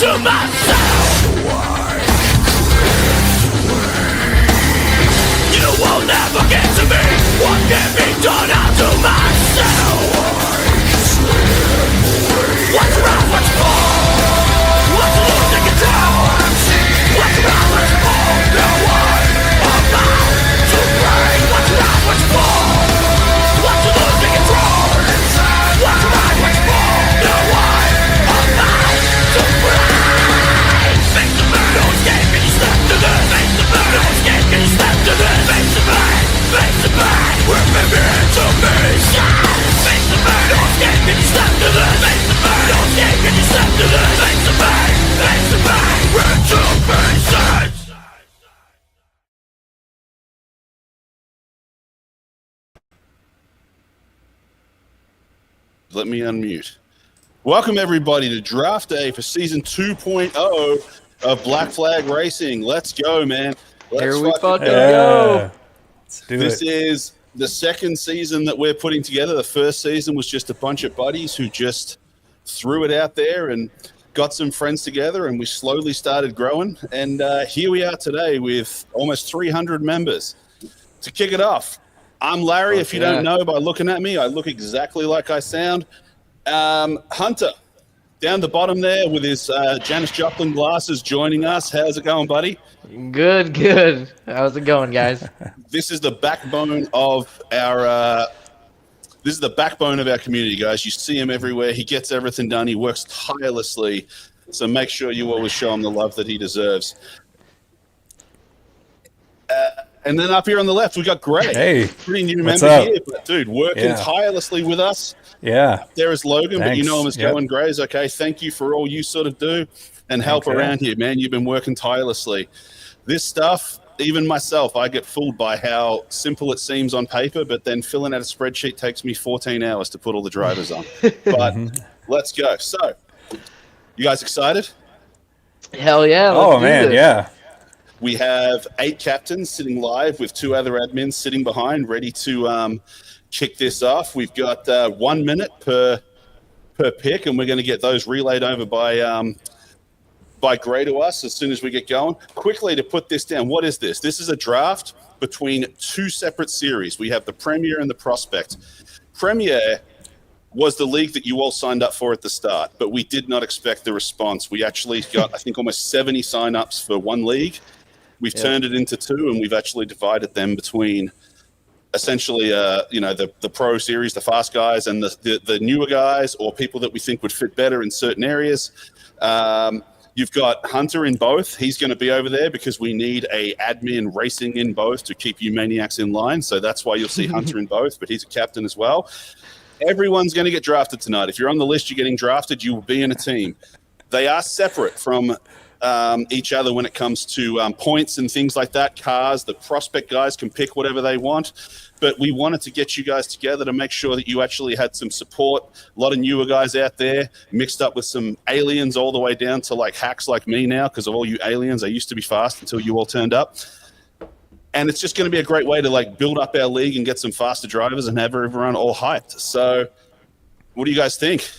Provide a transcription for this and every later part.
to myself. You will never get to me. What can be done unto myself? What's around, what's wrong? What's losing control? What's around, what's wrong? No one about to break. What's around, what's wrong? What's losing control? What's around, what's wrong? No one about to break. Face the bird, don't escape, can you step to this? Face the bird, don't escape, can you step to this? Face the bird, face the bird, remember to me. Face the bird, don't escape, can you step to this? Face the bird, don't escape, can you step to this? Face the bird, into pieces. Let me unmute. Welcome everybody to Draft Day for Season 2.0 of Black Flag Racing. Let's go, man. Here we fucking go. Let's do This it. is the second season that we're putting together. The first season was just a bunch of buddies who just threw it out there and got some friends together, and we slowly started growing. And here we are today with almost 300 members. To kick it off, I'm Larry. If you don't know by looking at me, I look exactly like I sound. Hunter, down the bottom there with his Janis Joplin glasses, joining us. How's it going, buddy? Good. How's it going, guys? This is the backbone of our community, guys. You see him everywhere. He gets everything done. He works tirelessly. So make sure you always show him the love that he deserves. And then up here on the left, we got Greg. Hey, pretty new what's member up? here, but dude, working tirelessly with us. Yeah. There is Logan, but you know him as Yep. Going Grays. Okay, thank you for all you sort of do and help around here, man. You've been working tirelessly. This stuff, even myself, I get fooled by how simple it seems on paper, but then filling out a spreadsheet takes me 14 hours to put all the drivers on. But let's go. So, you guys excited? Hell yeah. Oh, man, yeah. We have 8 captains sitting live with 2 other admins sitting behind, ready to kick this off. We've got 1 minute per pick, and we're going to get those relayed over by Gray to us as soon as we get going. Quickly to put this down, what is this? This is a draft between 2 separate series. We have the Premier and the Prospect. Premier was the league that you all signed up for at the start, but we did not expect the response. We actually got, I think, almost 70 sign-ups for one league. We've turned it into 2, and we've actually divided them between essentially, the pro series, the fast guys, and the newer guys, or people that we think would fit better in certain areas. You've got Hunter in both. He's going to be over there because we need a admin racing in both to keep you maniacs in line. So that's why you'll see Hunter in both, but he's a captain as well. Everyone's going to get drafted tonight. If you're on the list, you're getting drafted, you will be in a team. They are separate from each other when it comes to points and things like that. Cars, the prospect guys can pick whatever they want, but we wanted to get you guys together to make sure that you actually had some support. A lot of newer guys out there mixed up with some aliens all the way down to like hacks like me now because of all you aliens. I used to be fast until you all turned up. And it's just going to be a great way to like build up our league and get some faster drivers and have everyone all hyped. So what do you guys think?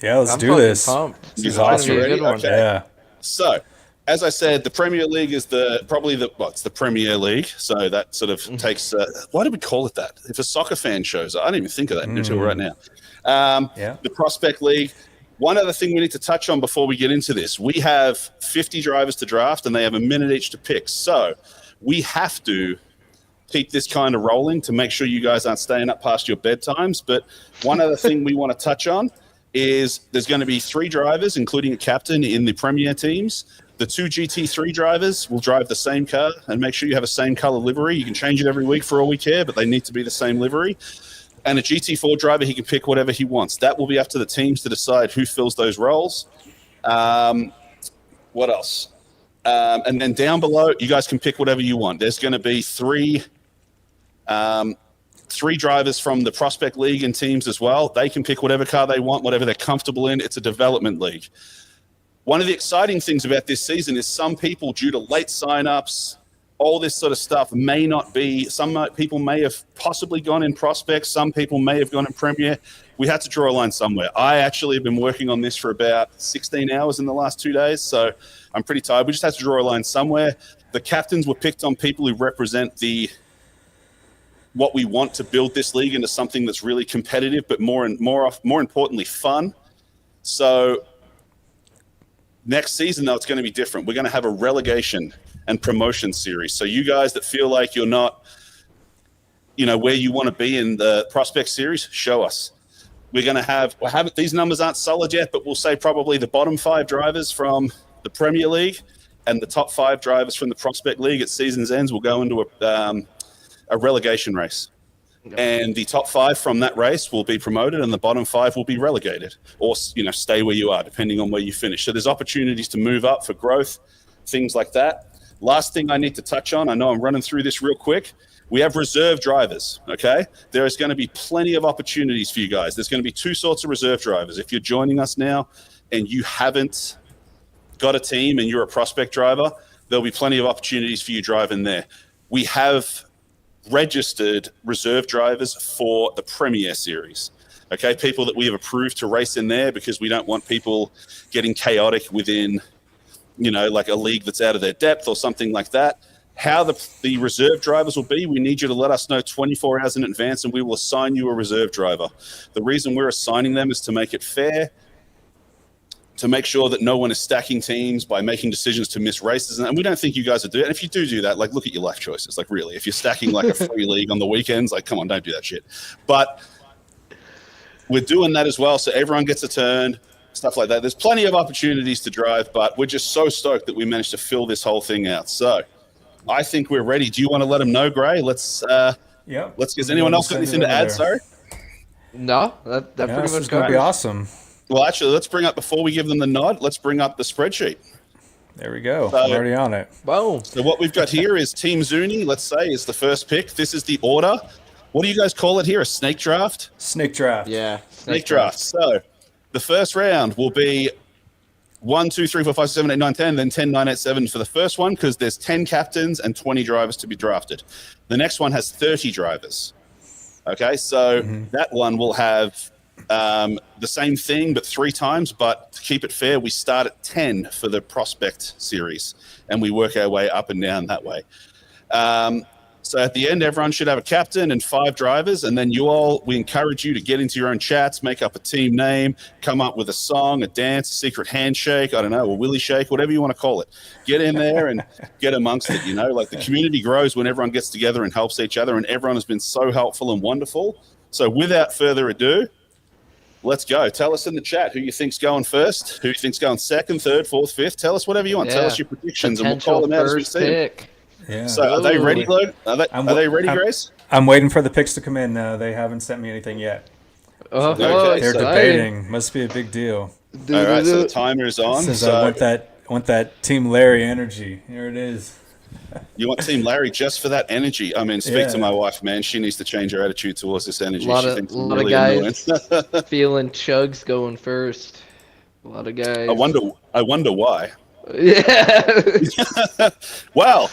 Yeah, let's do this. Pumped. This is awesome. awesome. Okay. Yeah. So, as I said, the Premier League is it's the Premier League. So that sort of takes. Why do we call it that? If a soccer fan shows up, I didn't even think of that until right now. The Prospect League. One other thing we need to touch on before we get into this: we have 50 drivers to draft, and they have a minute each to pick. So we have to keep this kind of rolling to make sure you guys aren't staying up past your bedtimes. But one other thing we want to touch on is there's going to be 3 drivers, including a captain, in the Premier teams. The 2 GT3 drivers will drive the same car, and make sure you have a same color livery. You can change it every week for all we care, but they need to be the same livery. And a GT4 driver, he can pick whatever he wants. That will be up to the teams to decide who fills those roles. What else? And then down below, you guys can pick whatever you want. There's going to be 3 drivers from the Prospect League and teams as well. They can pick whatever car they want, whatever they're comfortable in. It's a development league. One of the exciting things about this season is some people, due to late signups, all this sort of stuff may not be, some people may have possibly gone in Prospect, some people may have gone in Premier. we had to draw a line somewhere. I actually have been working on this for about 16 hours in the last 2 days, so I'm pretty tired. We just had to draw a line somewhere. The captains were picked on people who represent what we want to build this league into something that's really competitive, but more importantly, fun. So next season, though, it's going to be different. We're going to have a relegation and promotion series. So you guys that feel like you're not, where you want to be in the prospect series, show us. We're going to have these numbers aren't solid yet, but we'll say probably the bottom 5 drivers from the Premier League and the top 5 drivers from the prospect league at season's ends will go into a relegation race. And the top 5 from that race will be promoted and the bottom 5 will be relegated or, stay where you are, depending on where you finish. So there's opportunities to move up for growth, things like that. Last thing I need to touch on, I know I'm running through this real quick. We have reserve drivers, okay? There is going to be plenty of opportunities for you guys. There's going to be 2 sorts of reserve drivers. If you're joining us now and you haven't got a team and you're a prospect driver, there'll be plenty of opportunities for you driving there. We have registered reserve drivers for the Premier Series, okay? People that we have approved to race in there because we don't want people getting chaotic within, like a league that's out of their depth or something like that. How the reserve drivers will be, we need you to let us know 24 hours in advance and we will assign you a reserve driver. The reason we're assigning them is to make it fair, to make sure that no one is stacking teams by making decisions to miss races. And we don't think you guys would do it. And if you do that, look at your life choices. Really, if you're stacking a free league on the weekends, come on, don't do that shit. But we're doing that as well. So everyone gets a turn, stuff like that. There's plenty of opportunities to drive, but we're just so stoked that we managed to fill this whole thing out. So I think we're ready. Do you want to let them know, Gray? Has anyone else got anything to add? Sorry? No, that pretty much is going to be awesome. Well, actually, let's bring up, before we give them the nod, let's bring up the spreadsheet. There we go. I'm already on it. Boom. So what we've got here is Team Zuni, let's say, is the first pick. This is the order. What do you guys call it here? A snake draft? Snake draft. Yeah. Snake draft. So the first round will be 1, 2, 3, 4, 5, 6, 7, 8, 9, 10, then 10, 9, 8, 7 for the first one because there's 10 captains and 20 drivers to be drafted. The next one has 30 drivers. Okay, so that one will have the same thing, but 3 times. But to keep it fair, we start at 10 for the prospect series, and we work our way up and down that way. So at the end, everyone should have a captain and 5 drivers, and then we encourage you to get into your own chats, make up a team name, come up with a song, a dance, a secret handshake, I don't know, a willy shake, whatever you want to call it. Get in there and get amongst it, the community grows when everyone gets together and helps each other, and everyone has been so helpful and wonderful. So without further ado, let's go. Tell us in the chat who you think's going first, who you think's going second, third, fourth, fifth. Tell us whatever you want. Tell us your predictions, and we'll call them out as we see them. Yeah. So are they ready, Luke? Are they ready, Grace? I'm waiting for the picks to come in. They haven't sent me anything yet. Oh, okay, they're debating. Must be a big deal. All right, so the timer is on. Since so I want that Team Larry energy. Here it is. You want Team Larry just for that energy? I mean, speak to my wife, man. She needs to change her attitude towards this energy. A lot she of, thinks lot really of guys feeling Chugs going first. A lot of guys. I wonder why. Yeah. Well,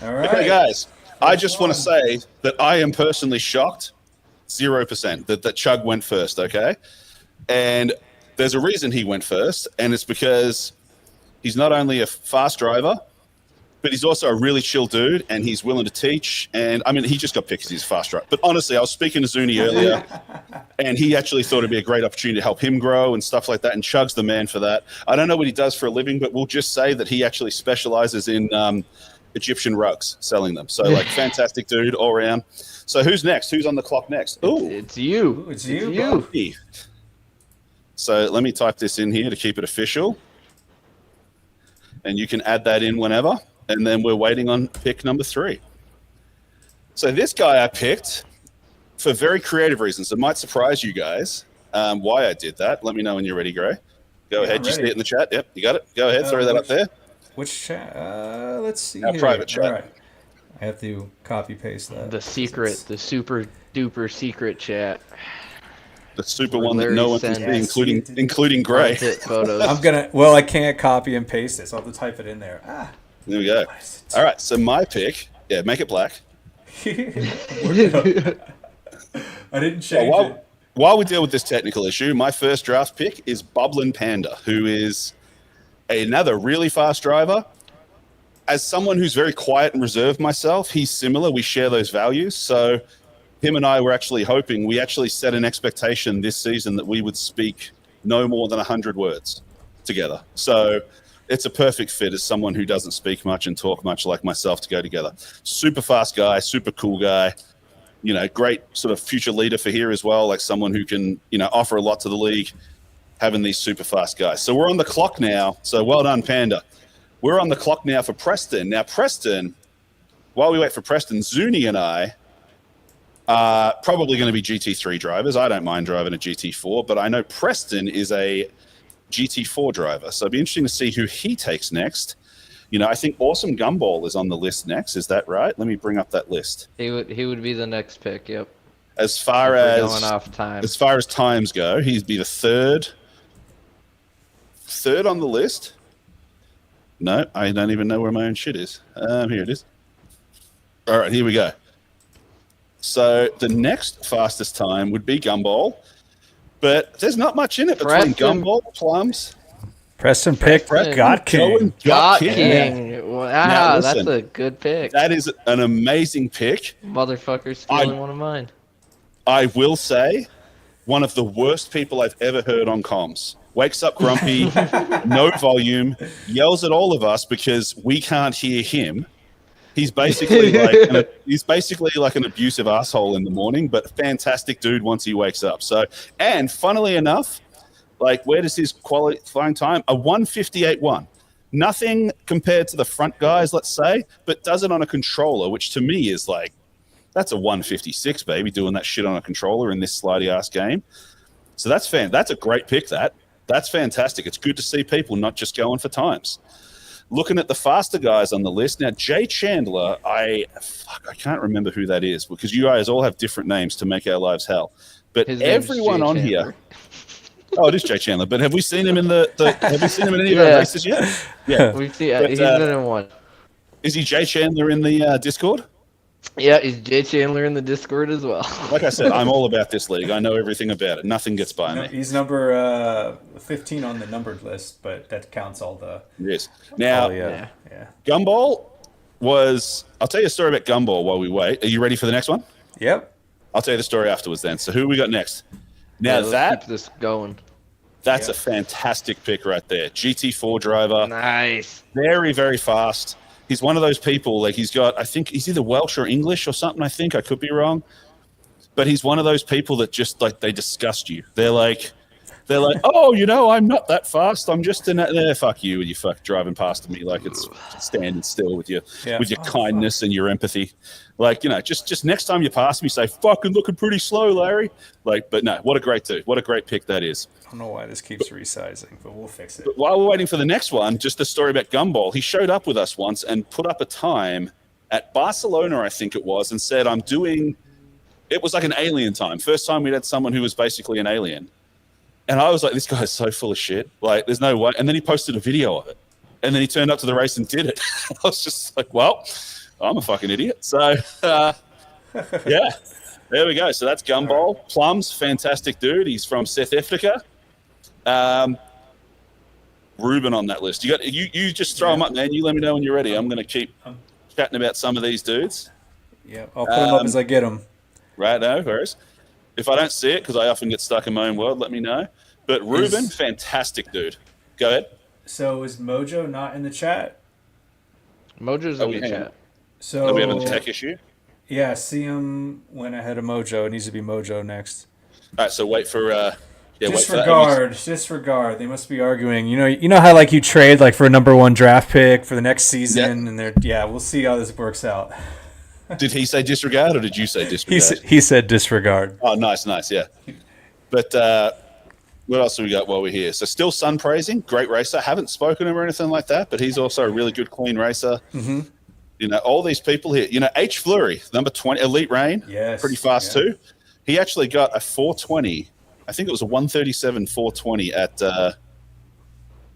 all right. Okay, guys, I just want to say that I am personally shocked, 0%, that Chug went first, okay? And there's a reason he went first, and it's because he's not only a fast driver, but he's also a really chill dude, and he's willing to teach. And, I mean, he just got picked because he's a fast driver. But honestly, I was speaking to Zuni earlier, and he actually thought it'd be a great opportunity to help him grow and stuff like that, and Chug's the man for that. I don't know what he does for a living, but we'll just say that he actually specializes in Egyptian rugs, selling them. So, fantastic dude all around. So, who's next? Who's on the clock next? Ooh, it's you. It's you. So, let me type this in here to keep it official. And you can add that in whenever. And then we're waiting on pick number 3. So, this guy I picked for very creative reasons. It might surprise you guys why I did that. Let me know when you're ready, Gray. Go ahead. You see it in the chat? Yep, you got it. Go ahead. Throw that up there. Which chat? Let's see. Our private chat. All right. I have to copy paste that. The secret, the super duper secret chat. The super one that no one can see, including Gray. Photos. I can't copy and paste it, so I'll have to type it in there. There we go. All right, so my pick, make it black. I didn't change it. while we deal with this technical issue, my first draft pick is Bublin Panda, who is another really fast driver. As someone who's very quiet and reserved myself, he's similar. We share those values. So him and I were actually hoping, we actually set an expectation this season that we would speak no more than 100 words together. So it's a perfect fit as someone who doesn't speak much and talk much like myself to go together. Super fast guy, super cool guy, you know, great sort of future leader for here as well, like someone who can, you know, offer a lot to the league, having these super fast guys. So we're on the clock now. So well done, Panda. We're on the clock now for Preston. Now, Preston, while we wait for Preston, Zuni and I are probably going to be GT3 drivers. I don't mind driving a GT4, but I know Preston is a GT4 driver. So it'd be interesting to see who he takes next. You know, I think Awesome Gumball is on the list next. Is that right? Let me bring up that list. He would be the next pick. Yep. As far as going off time. As far as times go, he'd be the third on the list. No, I don't even know where my own shit is. Here it is. All right, here we go. So the next fastest time would be Gumball, but there's not much in it between Gumball, Plums. Preston picked God King. God King. Wow, now, listen, that's a good pick. That is an amazing pick. Motherfucker stealing one of mine. I will say, one of the worst people I've ever heard on comms. Wakes up grumpy, no volume, yells at all of us because we can't hear him. He's basically like an abusive asshole in the morning, but fantastic dude once he wakes up. So, and funnily enough, like, where does his qualifying time? A 1:58.1. Nothing compared to the front guys, let's say, but does it on a controller, which to me is like, that's a 1:56, baby, doing that shit on a controller in this slidey ass game. So that's a great pick. That's fantastic. It's good to see people not just going for times. Looking at the faster guys on the list now, Jay Chandler. I can't remember who that is because you guys all have different names to make our lives hell. But everyone on here. Oh, it is Jay Chandler. But have we seen him in have we seen him in any of our races yet? Yeah, we've seen. He's been in one. Is he Jay Chandler in the Discord? Yeah, he's Jay Chandler in the Discord as well. Like I said, I'm all about this league. I know everything about it. Nothing gets by me. He's number 15 on the numbered list, but that counts all the. Yes. Now, yeah. Gumball was. I'll tell you a story about Gumball while we wait. Are you ready for the next one? Yep. I'll tell you the story afterwards then. So who we got next? Now let's keep this going. That's a fantastic pick right there. GT4 driver. Nice. Very, very fast. He's one of those people, like he's got, I think he's either Welsh or English or something, I think. I could be wrong. But he's one of those people that just, like, they disgust you. They're like, oh, you know, I'm not that fast. I'm just in that there. Fuck you and you fuck driving past me. Like, it's standing still with your kindness and your empathy. Like, you know, just next time you pass me, say, fucking looking pretty slow, Larry. Like, but no, what a great dude. What a great pick that is. I don't know why this keeps resizing, but we'll fix it. But while we're waiting for the next one, just the story about Gumball. He showed up with us once and put up a time at Barcelona, I think it was, and said, it was like an alien time. First time we'd had someone who was basically an alien. And I was like, this guy's so full of shit. Like, there's no way. And then he posted a video of it. And then he turned up to the race and did it. I was just like, well, I'm a fucking idiot. So, yeah, there we go. So that's Gumball. Right. Plums, fantastic dude. He's from South Africa. Ruben on that list. You just throw them up, man. You let me know when you're ready. I'm going to keep chatting about some of these dudes. Yeah, I'll put them up as I get them. Right, no, whereas if I don't see it, because I often get stuck in my own world, let me know. But Ruben, fantastic dude. Go ahead. So is Mojo not in the chat? Mojo's in the chat. So are we having a tech issue? Yeah, CM went ahead of Mojo. It needs to be Mojo next. All right, so wait for disregard. They must be arguing. You know how like you trade like for a number one draft pick for the next season, and we'll see how this works out. Did he say disregard or did you say disregard? He said disregard. Oh, nice, yeah. But what else have we got while we're here? So still sun praising, great racer. Haven't spoken to him or anything like that, but he's also a really good, clean racer. Mm-hmm. You know, all these people here. You know, H. Fleury, number 20, Elite Rain, pretty fast too. He actually got a 420. I think it was a 137 420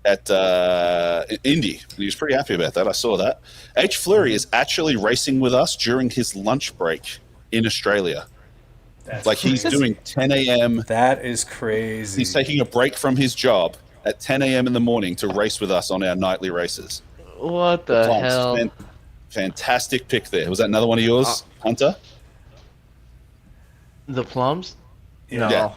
at Indy. He was pretty happy about that. I saw that. H. Fleury is actually racing with us during his lunch break in Australia. Like he's doing 10 a.m. That is crazy. He's taking a break from his job at 10 a.m. in the morning to race with us on our nightly races. What the Plums, hell? Fantastic pick there. Was that another one of yours, Hunter? The plums? Yeah. No. Yeah.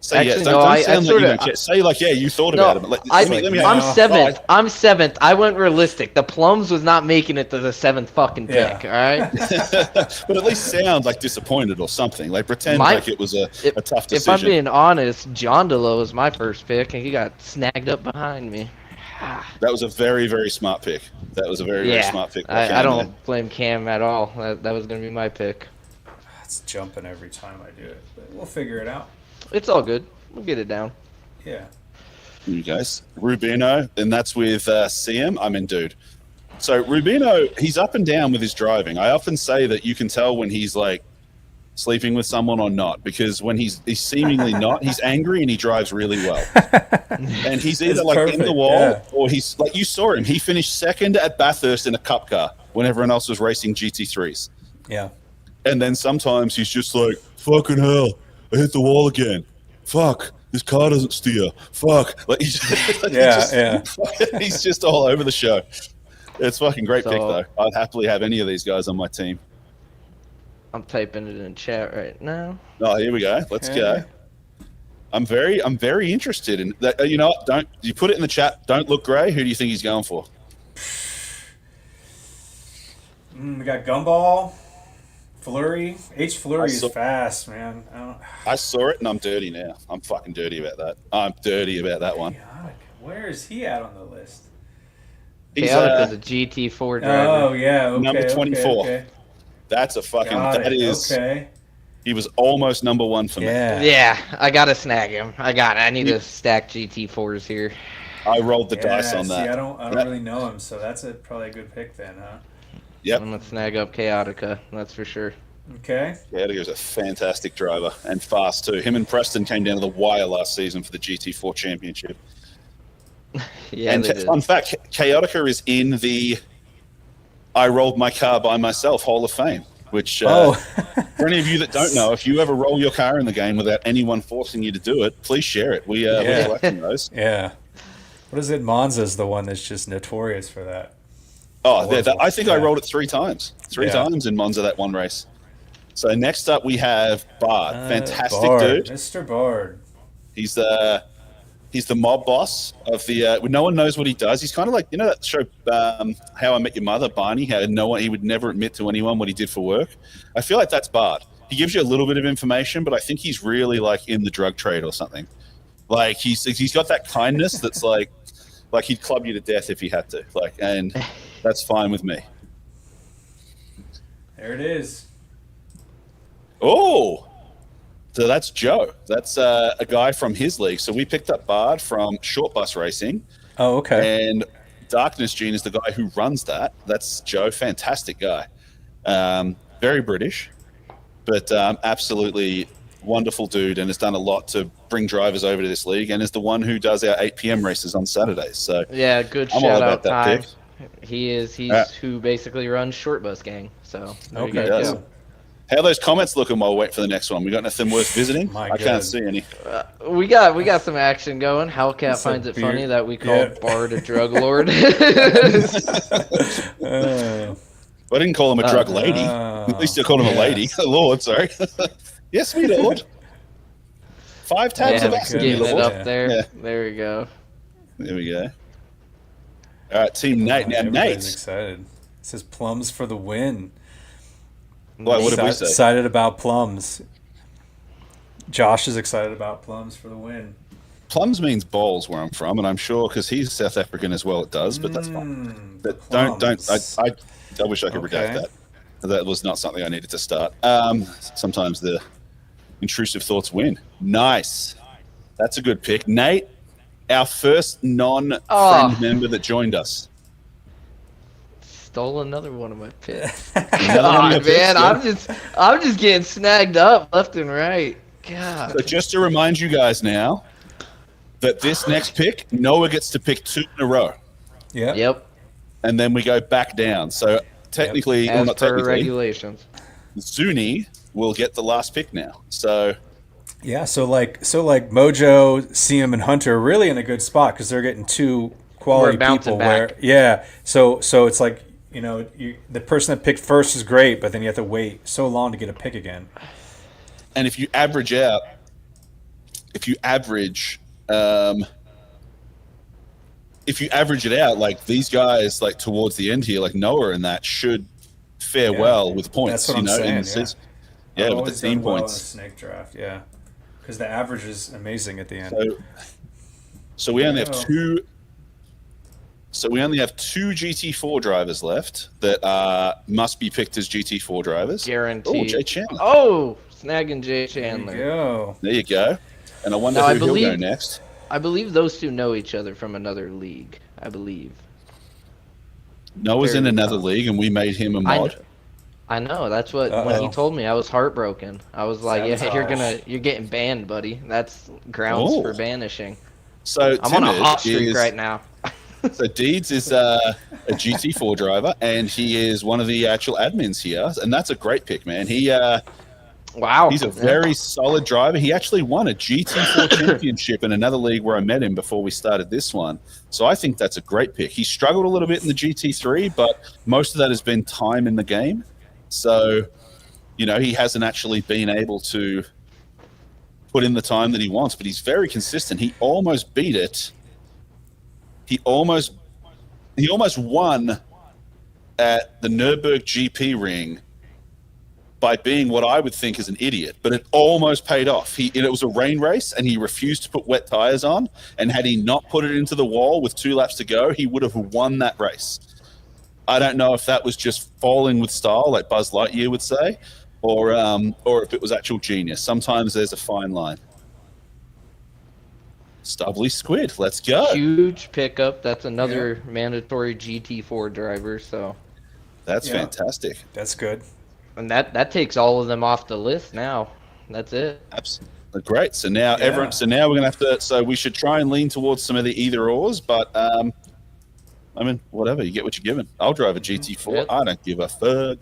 Say Actually, yes. no, Don't I sound like sorta- you don't care. Say like, yeah, you thought No, about it. Let me I'm no. seventh. I'm seventh. I went realistic. The plums was not making it to the seventh fucking pick. Yeah. All right. but at least sound like disappointed or something. Like pretend like it was a tough decision. If I'm being honest, John DeLoe was my first pick, and he got snagged up behind me. That was a very, very smart pick. That was a very, very smart pick. by I Cam don't there. blame Cam at all. That was going to be my pick. It's jumping every time I do it, but we'll figure it out. It's all good. We'll get it down. Yeah. You guys, Rubino, and that's with CM. I mean, dude. So Rubino, he's up and down with his driving. I often say that you can tell when he's like sleeping with someone or not, because when he's seemingly not, he's angry and he drives really well. And he's either It's like in perfect, the wall yeah. or he's like, you saw him. He finished second at Bathurst in a cup car when everyone else was racing GT3s. Yeah. And then sometimes he's just like, fucking hell, I hit the wall again. Fuck, this car doesn't steer. Fuck. Like, he's just all over the show. It's fucking great pick, though. I'd happily have any of these guys on my team. I'm typing it in chat right now. Oh, here we go. Let's go. I'm very interested in that. You know what? Don't you put it in the chat. Don't look grey. Who do you think he's going for? We got Gumball, Flurry. H. Flurry is saw- fast, man. I saw it and I'm dirty now. I'm fucking dirty about that. I'm dirty about that one. Where is he at on the list? He's Chaotic is a GT4 driver. Oh, yeah. Okay, number 24. Okay. That's a fucking. Got That it. is. Okay. He was almost number one for me. Yeah. Yeah, I gotta snag him. I need to stack GT4s here. I rolled the dice on that. See, I don't really know him, so that's probably a good pick then, huh? Yep. I'm gonna snag up Chaotica, that's for sure. Okay. Yeah, he was a fantastic driver and fast too. Him and Preston came down to the wire last season for the GT4 championship. Yeah, And they did. fun fact, Chaotica is in the I rolled my car by myself Hall of Fame, which for any of you that don't know, if you ever roll your car in the game without anyone forcing you to do it, please share it. We're collecting those. Yeah. What is it? Monza's the one that's just notorious for that. Oh, I think I rolled it three times. Three Yeah. times in Monza that one race. So next up we have Bard. Fantastic Bard. dude. Mr. Bard. He's the mob boss of the. No one knows what he does. He's kind of like, you know that show How I Met Your Mother. Barney had he would never admit to anyone what he did for work. I feel like that's Bard. He gives you a little bit of information, but I think he's really like in the drug trade or something. Like he's got that kindness that's like he'd club you to death if he had to. And that's fine with me. There it is. Oh. So that's Joe. That's a guy from his league. So we picked up Bard from Short Bus Racing. Oh, okay. And Darkness Gene is the guy who runs that. That's Joe. Fantastic guy. Very British, but absolutely wonderful dude and has done a lot to bring drivers over to this league and is the one who does our 8 p.m. races on Saturdays. So Yeah, good I'm all shout about out that time. pick. He's who basically runs Short Bus Gang. So there you Okay. guys Yes. go. How are those comments looking while we wait for the next one? We got anything worth visiting? My I can't God. see any. We got some action going. Hellcat It's a finds it beard- funny that we called yeah. Bard a drug lord. I didn't call him a drug lady. At least I called him a lady. A lord, sorry. Yes, me lord. 5 tabs Yeah, of acid, me getting it lord. up there. Yeah. There we go. There we go. All right, Team Nate. Now, Everybody's Nate. excited. It says plums for the win. Well, what did we say? Excited about plums. Josh is excited about plums for the win. Plums means balls where I'm from, and I'm sure because he's South African as well, it does, but that's fine. But don't. plums. I wish I could redact Okay. that. That was not something I needed to start. Sometimes the intrusive thoughts win. Nice. That's a good pick. Nate, our first non-friend member that joined us. Stole another one of my picks. Another one of your picks, Man, yeah. I'm just getting snagged up left and right. God. So just to remind you guys now that this next pick, Noah gets to pick 2 in a row, Yeah. Yep. and then we go back down. So technically, well, As not per technically, regulations. Zuni will get the last pick now. So Yeah, so like Mojo, Siem, and Hunter are really in a good spot because they're getting two quality We're bouncing people. back. So it's like the person that picked first is great, but then you have to wait so long to get a pick again. and if you average it out, like these guys, like towards the end here, like Noah and that should fare well with points. That's what I'm saying. Yeah, I've with always the team done well in a points. snake draft. Yeah, because the average is amazing at the end. So we only have two. So we only have two GT4 drivers left that must be picked as GT4 drivers. Guaranteed. Oh, Jay Chandler. Oh, snagging Jay Chandler. There you go. There you go. And I wonder Now, who he'll go next. I believe those two know each other from another league. I believe. Noah's in Very another tough. league, and we made him a mod. I know. That's what when he Uh-oh. told me, I was heartbroken. I was like, "Yeah, Sabotage. you're getting banned, buddy. That's grounds Oh. for banishing." So I'm on a hot Timid streak is- right now. So Deeds is a GT4 driver, and he is one of the actual admins here, and that's a great pick, man. Wow. He's a very solid driver. He actually won a GT4 championship in another league where I met him before we started this one. So I think that's a great pick. He struggled a little bit in the GT3, but most of that has been time in the game. So, he hasn't actually been able to put in the time that he wants, but he's very consistent. He almost beat it. He almost won at the Nürburgring GP ring by being what I would think is an idiot, but it almost paid off. It was a rain race, and he refused to put wet tires on. And had he not put it into the wall with 2 laps to go, he would have won that race. I don't know if that was just falling with style, like Buzz Lightyear would say, or if it was actual genius. Sometimes there's a fine line. Stubbly Squid, let's go. Huge pickup. That's another mandatory GT4 driver. So, That's fantastic. That's good. and that takes all of them off the list now. That's it. Absolutely great. So now everyone. So now we're gonna have to. So we should try and lean towards some of the either ors, but I mean, whatever. You get what you're given. I'll drive a GT4. Yep. I don't give a fuck.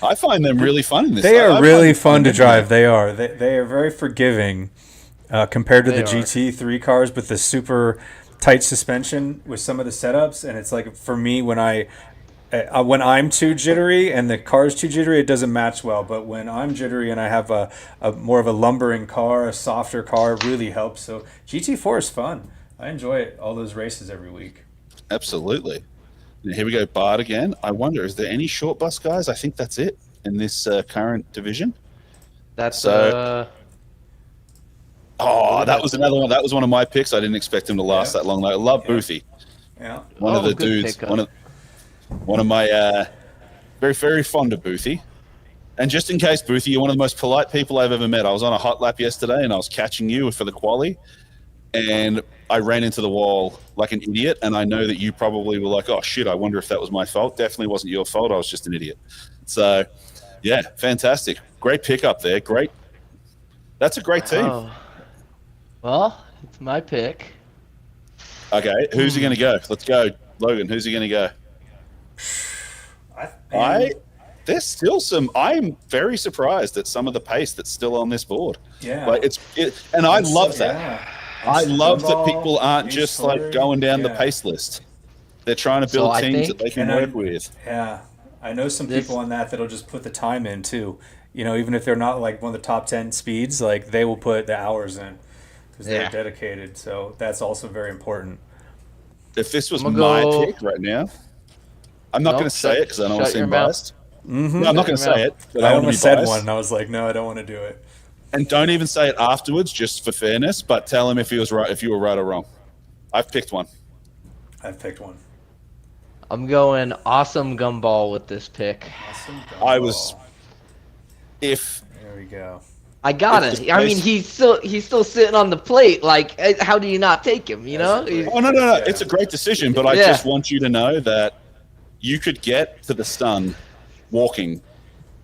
I find them really fun in this. They I are find really them fun to in drive. They are. They are very forgiving compared to They the are. GT3 cars with the super tight suspension with some of the setups. And it's like for me when I'm too jittery and the car's too jittery, it doesn't match well. But when I'm jittery and I have a more of a lumbering car, a softer car, it really helps. So GT4 is fun. I enjoy it. All those races every week. Absolutely. And here we go, Bart again. I wonder, is there any short bus guys? I think that's it in this current division. That's So- Oh, that was another one. That was one of my picks. I didn't expect him to last that long. I love Boothie. Yeah. One of the good dudes. pickup. One of my very, very fond of Boothie. And just in case, Boothie, you're one of the most polite people I've ever met. I was on a hot lap yesterday and I was catching you for the quali, and I ran into the wall like an idiot. And I know that you probably were like, oh shit, I wonder if that was my fault. Definitely wasn't your fault. I was just an idiot. So yeah, fantastic. Great pickup there. Great. That's a great team. Oh. Well, it's my pick. Okay, who's he going to go? Let's go, Logan. Who's he going to go? There's still some. I'm very surprised at some of the pace that's still on this board. Yeah. But and I love that. Yeah. I love that Snowball, people aren't Ace just Story, like going down the yeah. pace list. They're trying to So build I teams think- that they can And I- work with. Yeah, I know some This- people on that'll just put the time in too. Even if they're not like one of the top 10 speeds, like they will put the hours in because they're Yeah. dedicated. So that's also very important. If this was I'm my gonna go- pick right now, I'm not Nope, going to say it because I don't want to shut your seem mouth. biased. No, I'm not going to Shut say your it. But I I want to be almost said biased. one, and I was like, no, I don't want to do it. And don't even say it afterwards, just for fairness. But tell him if he was right, if you were right or wrong. I've picked one. I've picked one. I'm going awesome gumball with this pick. Awesome. I was. If There we go. I got If it. this I mean, place- he's still sitting on the plate. Like, how do you not take him? You know? That's a great- oh no, it's a great decision. But I Yeah. just want you to know that you could get to the stun walking,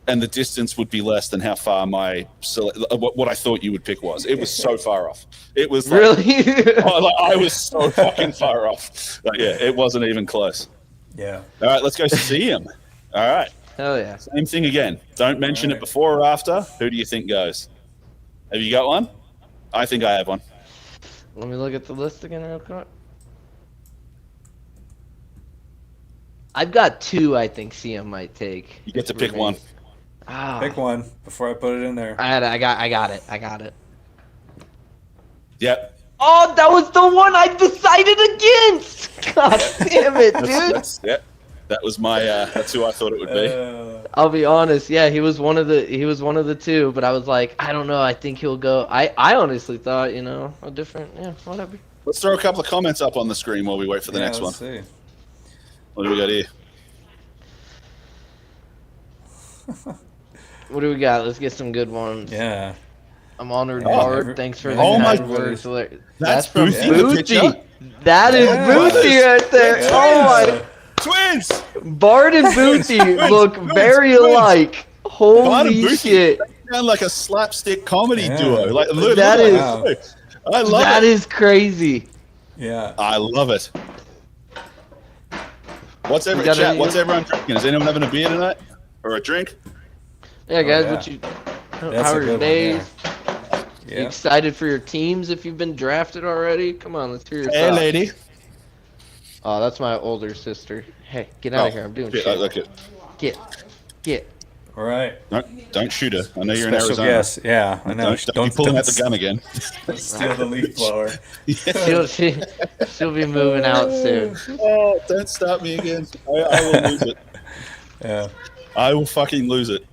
and the distance would be less than how far what I thought you would pick was. It was so far off. It was like, Really? I was so fucking far off. Like, yeah, it wasn't even close. Yeah. All right, let's go see him. All right. Hell yeah. Same thing again. Don't mention it before or after. Who do you think goes? Have you got one? I think I have one. Let me look at the list again real quick. I've got two I think CM might take. You get to pick one. Pick one before I put it in there. I got it. Yep. Oh, that was the one I decided against! God damn it, dude! That was my. That's who I thought it would be. I'll be honest. Yeah, he was one of the two, but I was like, I don't know. I think he'll go. I honestly thought, a different. Yeah, whatever. Let's throw a couple of comments up on the screen while we wait for the next one. See. What do we got here? What do we got? Let's get some good ones. Yeah. I'm honored, Bard. Thanks for the Oh my kind words. That's from Boothie, the picture? Boothie. That is Boothie right there. Yeah. Oh Twins! my! Bard and Boothie look very alike. Bard and Holy Boothie shit! sound like a slapstick comedy Yeah. duo. Like, That is- I love That it. is crazy. Yeah. I love it. What's got any- everyone drinking? Is anyone having a beer tonight? Or a drink? Yeah, guys. yeah. What you? That's How a are your good one, days? Yeah. You excited for your teams if you've been drafted already? Come on, let's hear your Hey, thoughts. lady. Oh, that's my older sister. Hey, get out of here. I'm doing shit. shit. Look it. Get. All right. Don't shoot her. I know you're Special in Arizona. guest. Yeah, I know. Don't be pulling out the gun again. steal the leaf blower. She'll be moving out soon. Oh, don't stop me again. I will lose it. Yeah. I will fucking lose it.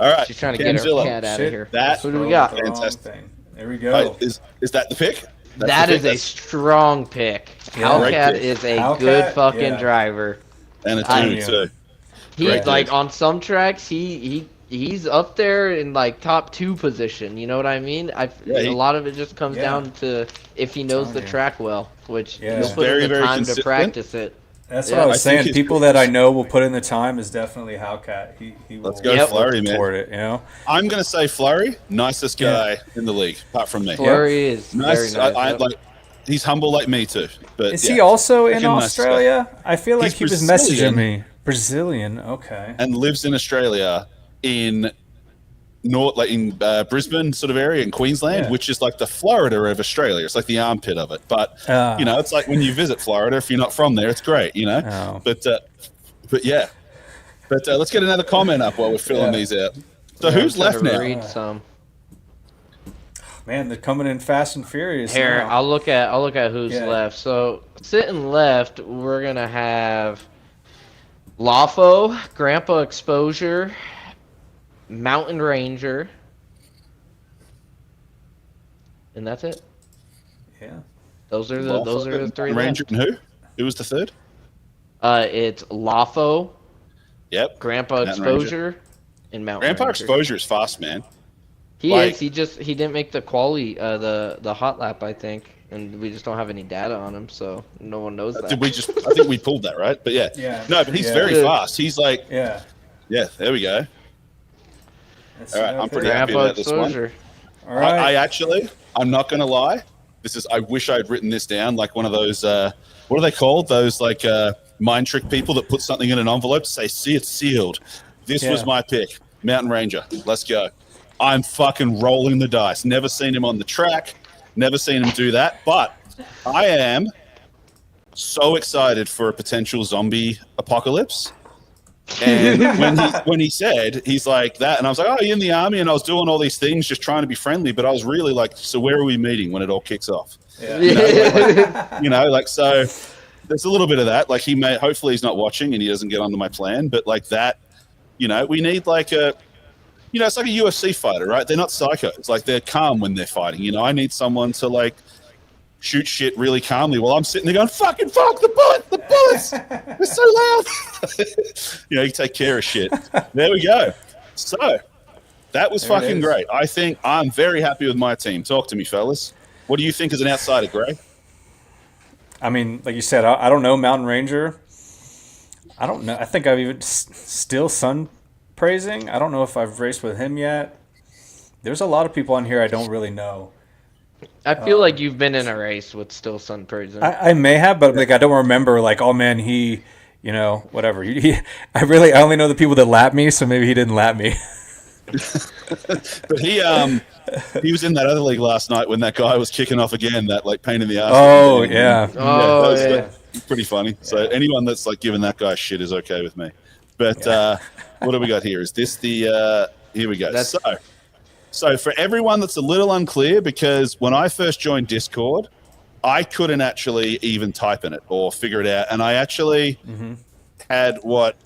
All right. She's trying to get her Camzilla. cat out of Shit. here. That- Who do we got? The wrong Fantastic. thing. There we go. Right, is that the pick? That's That the is pick. a strong pick. Yeah. Great Hellcat pick. is a Hellcat, good fucking yeah. driver. And a I two, knew. too. He's Great like pick. on some tracks, he's up there in like top 2 position. You know what I mean? A lot of it just comes Yeah. down to if he knows the Telling you. track well, which Yeah. he'll He's put very, in the very time to consistent. practice it. That's Yeah. what I was I think saying. his People that I know will put in the time is definitely Hellcat. He will Let's go Yep. Flurry, man. toward it, you know? I'm going to say Flurry, nicest guy in the league, apart from me. Flurry is very Nice. nice. I Yep. like. He's humble like me too. But Is yeah. he also in Freaking nice Australia? I feel like He's he was Brazilian. messaging me. Brazilian, okay. And lives in Australia in Brisbane sort of area in Queensland, Yeah. which is like the Florida of Australia. It's like the armpit of it. But Ah. it's like when you visit Florida, if you're not from there, it's great, Oh. But yeah. But let's get another comment up while we're filling Yeah. these out. So who's I'm trying left to now? Read some. Man, they're coming in fast and furious. Here, now. I'll look at who's Yeah. left. So sitting left, we're gonna have Lafo, Grandpa Exposure, Mountain Ranger, and that's it. Yeah. Those are the three Ranger and who? Who was the third? It's Lafo, Yep. Grandpa Mountain Ranger. Exposure, and Mountain Grandpa Ranger. Exposure is fast, man. He like- is. He didn't make the quali, the hot lap, I think, and we just don't have any data on him, so no one knows that. I think we pulled that, right? But yeah. Yeah. No, but he's Yeah. very Good. fast. He's like, Yeah. yeah, there we go. That's All right, I'm okay. pretty happy Grandpa about this one. Exposure. All right. I actually, I'm not going to lie. I wish I'd written this down like one of those, what are they called? Those like mind trick people that put something in an envelope to say, see, it's sealed. This Yeah. was my pick. Mountain Ranger. Let's go. I'm fucking rolling the dice. Never seen him on the track. Never seen him do that. But I am so excited for a potential zombie apocalypse. And when he said, he's like that, and I was like, oh, you're in the army, and I was doing all these things just trying to be friendly, but I was really like, so where are we meeting when it all kicks off? Yeah. So there's a little bit of that. Like hopefully he's not watching and he doesn't get onto my plan, but like that, we need like it's like a UFC fighter, right? They're not psychos. Like they're calm when they're fighting. I need someone to like shoot shit really calmly while I'm sitting there going, fucking fuck the bullets. They're so loud. You take care of shit. There we go. So that was There it fucking is. great. I think I'm very happy with my team. Talk to me, fellas. What do you think as an outsider, Gray? I mean, like you said, I don't know Mountain Ranger. I don't know. I think I've even still sun praising. I don't know if I've raced with him yet. There's a lot of people on here I don't really know. I feel like you've been in a race with Still Sun Prison. I may have, but like I don't remember. Like, oh man, he you know, whatever. I only know the people that lap me, so maybe he didn't lap me. But he was in that other league last night when that guy was kicking off again, that like pain in the ass. Oh yeah. That Oh was yeah. pretty funny. So anyone that's like giving that guy shit is okay with me. But what do we got here? Is this the here we go. So for everyone that's a little unclear, because when I first joined Discord, I couldn't actually even type in it or figure it out. And I actually had what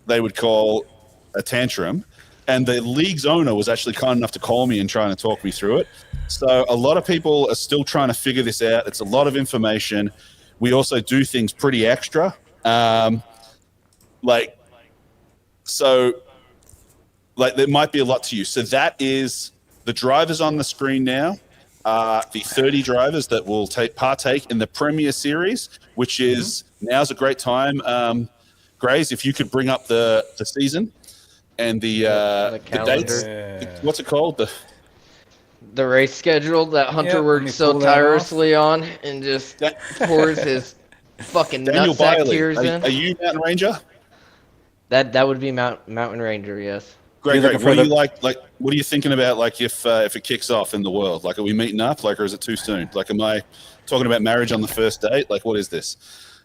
they would call a tantrum. And the league's owner was actually kind enough to call me and trying to talk me through it. So a lot of people are still trying to figure this out. It's a lot of information. We also do things pretty extra. There might be a lot to you. So that is the drivers on the screen now. The 30 drivers that will partake in the Premier Series, which is now's a great time. Grays, if you could bring up the season and the dates. What's it called? The race schedule that Hunter worked so tirelessly on and just pours his fucking Daniel nutsack Biley, tears in. Are you Mountain Ranger? That would be Mountain Ranger, yes. Great. What do you like? What are you thinking about? Like, if it kicks off in the world, like, are we meeting up? Like, or is it too soon? Like, am I talking about marriage on the first date? Like, what is this?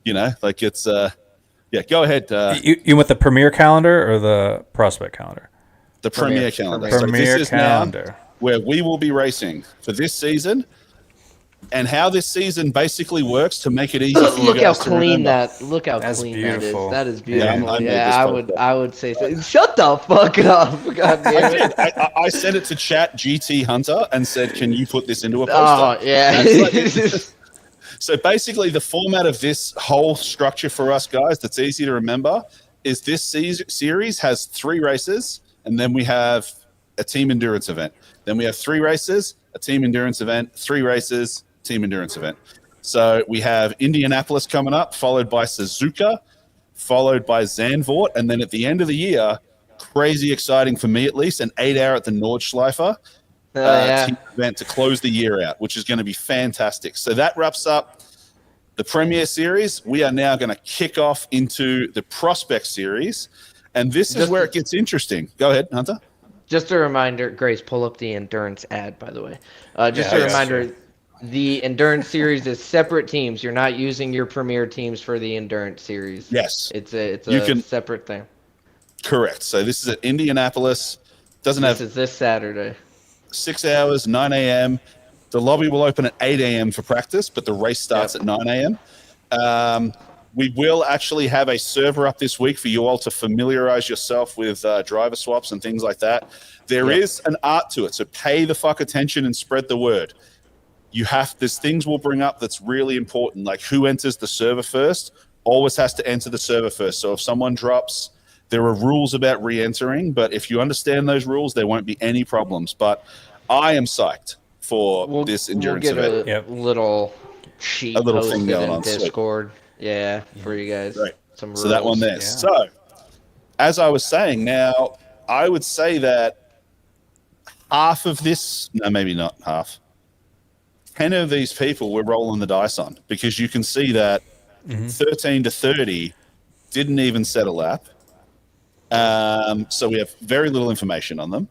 You know, like it's yeah. Go ahead. You want the Premier calendar or the Prospect calendar? The Premier calendar. Premier so this calendar. Is now where we will be racing for this season, and how this season basically works to make it easy for you guys to remember. Look how That's clean beautiful. that is. That is beautiful. Yeah, I would say so. Shut the fuck up. God damn it. I sent it to Chat GT Hunter and said, "Can you put this into a poster?" Oh yeah. So basically, the format of this whole structure for us guys that's easy to remember is this series has 3 races, and then we have a team endurance event. Then we have 3 races, a team endurance event, 3 races, team endurance event. So we have Indianapolis coming up, followed by Suzuka, followed by Zandvoort, and then at the end of the year, crazy exciting for me at least, an 8-hour at the Nordschleife. Team event to close the year out, which is going to be fantastic. So that wraps up the Premier Series. We are now going to kick off into the Prospect Series, and this is where it gets interesting. Go ahead, Hunter. Just a reminder, Grace, pull up the endurance ad, by the way. Just a reminder, the endurance series is separate teams. You're not using your Premier teams for the endurance series. Yes, it's a separate thing. Correct. So this is at Indianapolis. This is this Saturday. 6 hours, 9 a.m. The lobby will open at 8 a.m. for practice, but the race starts at 9 a.m. We will actually have a server up this week for you all to familiarize yourself with driver swaps and things like that. There is an art to it, so pay the fuck attention and spread the word. There's things we'll bring up that's really important, like who enters the server first always has to enter the server first. So if someone drops, there are rules about re-entering, but if you understand those rules, there won't be any problems. But I am psyched for this endurance event. A little sheet, a little thing going on Discord. Yeah, for you guys. Right. Some so that one there. Yeah. So, as I was saying, now I would say that half of this, no, maybe not half, 10 of these people we're rolling the dice on, because you can see that 13 to 30 didn't even set a lap. So we have very little information on them.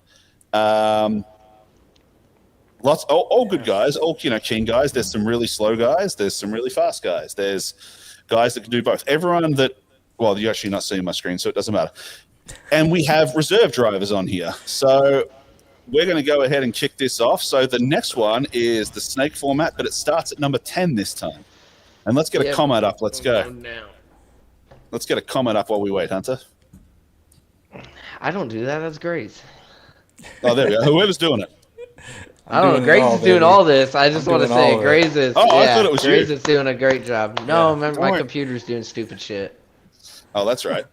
All good guys, all keen guys. There's some really slow guys. There's some really fast guys. There's guys that can do both. Everyone that, well, you're actually not seeing my screen, so it doesn't matter. And we have reserve drivers on here. So we're going to go ahead and kick this off. So the next one is the snake format, but it starts at number 10 this time. And let's get a comment up. Let's go. Let's get a comment up while we wait, Hunter. I don't do that. That's Grace. Oh, there we go. Whoever's doing it. I don't know. Grace is doing all this. I just want to say Grace is. Oh, I thought it was Grace you. is doing a great job. No, remember my computer's doing stupid shit. Oh, that's right.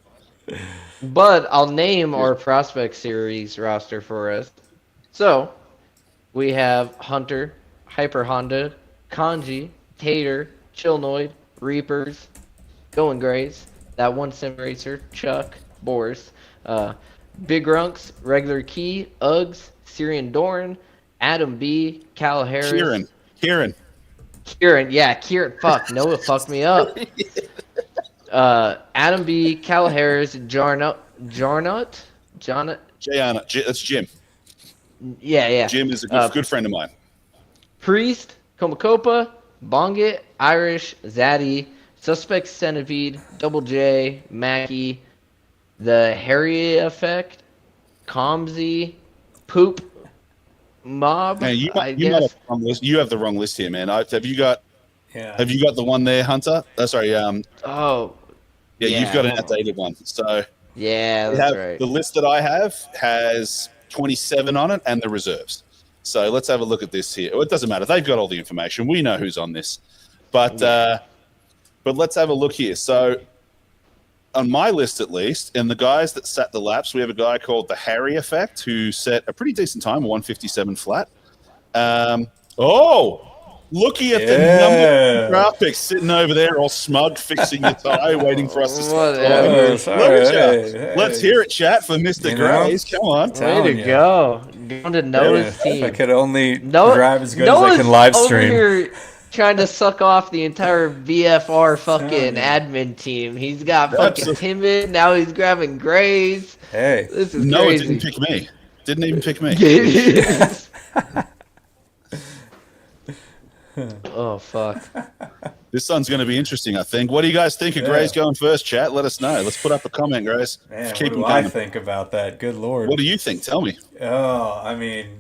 But I'll name our Prospect Series roster for us. So, we have Hunter, Hyper Honda, Kanji, Tater, Chillnoid, Reapers, Going Grace, that one sim racer, Chuck, Boris, Big Runks, Regular Key, Uggs, Syrian Doran, Adam B, Cal Harris. Kieran. Yeah, Kieran. Fuck, Noah fucked me up. Adam B, Cal Harris, Jarnot. That's Jim. Yeah. Jim is a good friend of mine. Priest, Komakopa, Bongit, Irish, Zaddy, Suspect Centipede, Double J, Mackie, The Harry Effect, Comsy, Poop, Mob. Man, you might have the wrong list. You have the wrong list here, man. Have you got the one there, Hunter? Sorry. Oh. Yeah, you've got an outdated one. So yeah, that's right. The list that I have has 27 on it and the reserves. So let's have a look at this here. It doesn't matter. They've got all the information. We know who's on this. But let's have a look here. So on my list, at least, and the guys that sat the laps, we have a guy called the Harry Effect who set a pretty decent time, a 157 flat. Looky at the number of graphics sitting over there, all smug, fixing your tie, waiting for us to start talking. Let's hear it, chat, for Mr. Grays. Come on. Way to go. Going to Noah's team. I could only drive as good as I can live stream. Over here trying to suck off the entire VFR fucking admin team. He's got fucking timid. Now he's grabbing Grays. Hey. This is Noah crazy. didn't pick me. Didn't even pick me. Oh, fuck. This one's going to be interesting, I think. What do you guys think of Grays going first, chat? Let us know. Let's put up a comment, Grays. Man, what do I think about that? Good Lord. What do you think? Tell me. Oh, I mean,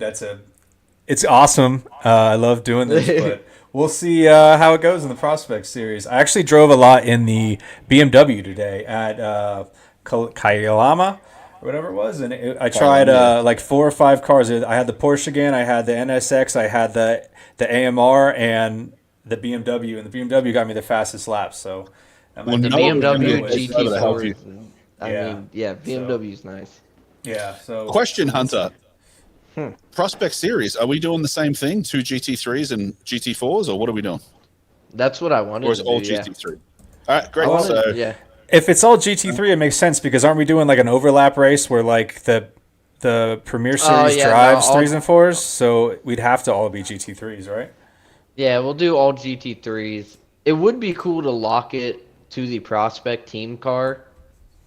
it's awesome. I love doing this, but we'll see how it goes in the Prospect Series. I actually drove a lot in the BMW today at Kailama, or whatever it was, and I tried like 4 or 5 cars. I had the Porsche again, I had the NSX, I had the AMR, and the BMW, and the BMW got me the fastest laps. So the BMW GT4. BMW's nice. Yeah. So question, Hunter. Prospect Series, are we doing the same thing? 2 GT3s and GT4s, or what are we doing? That's what I wanted. Or is it all GT3? All right, great. If it's all GT3, it makes sense because aren't we doing like an overlap race where like the Premier Series drives 3s and 4s? So we'd have to all be GT3s, right? Yeah, we'll do all GT3s. It would be cool to lock it to the Prospect team car,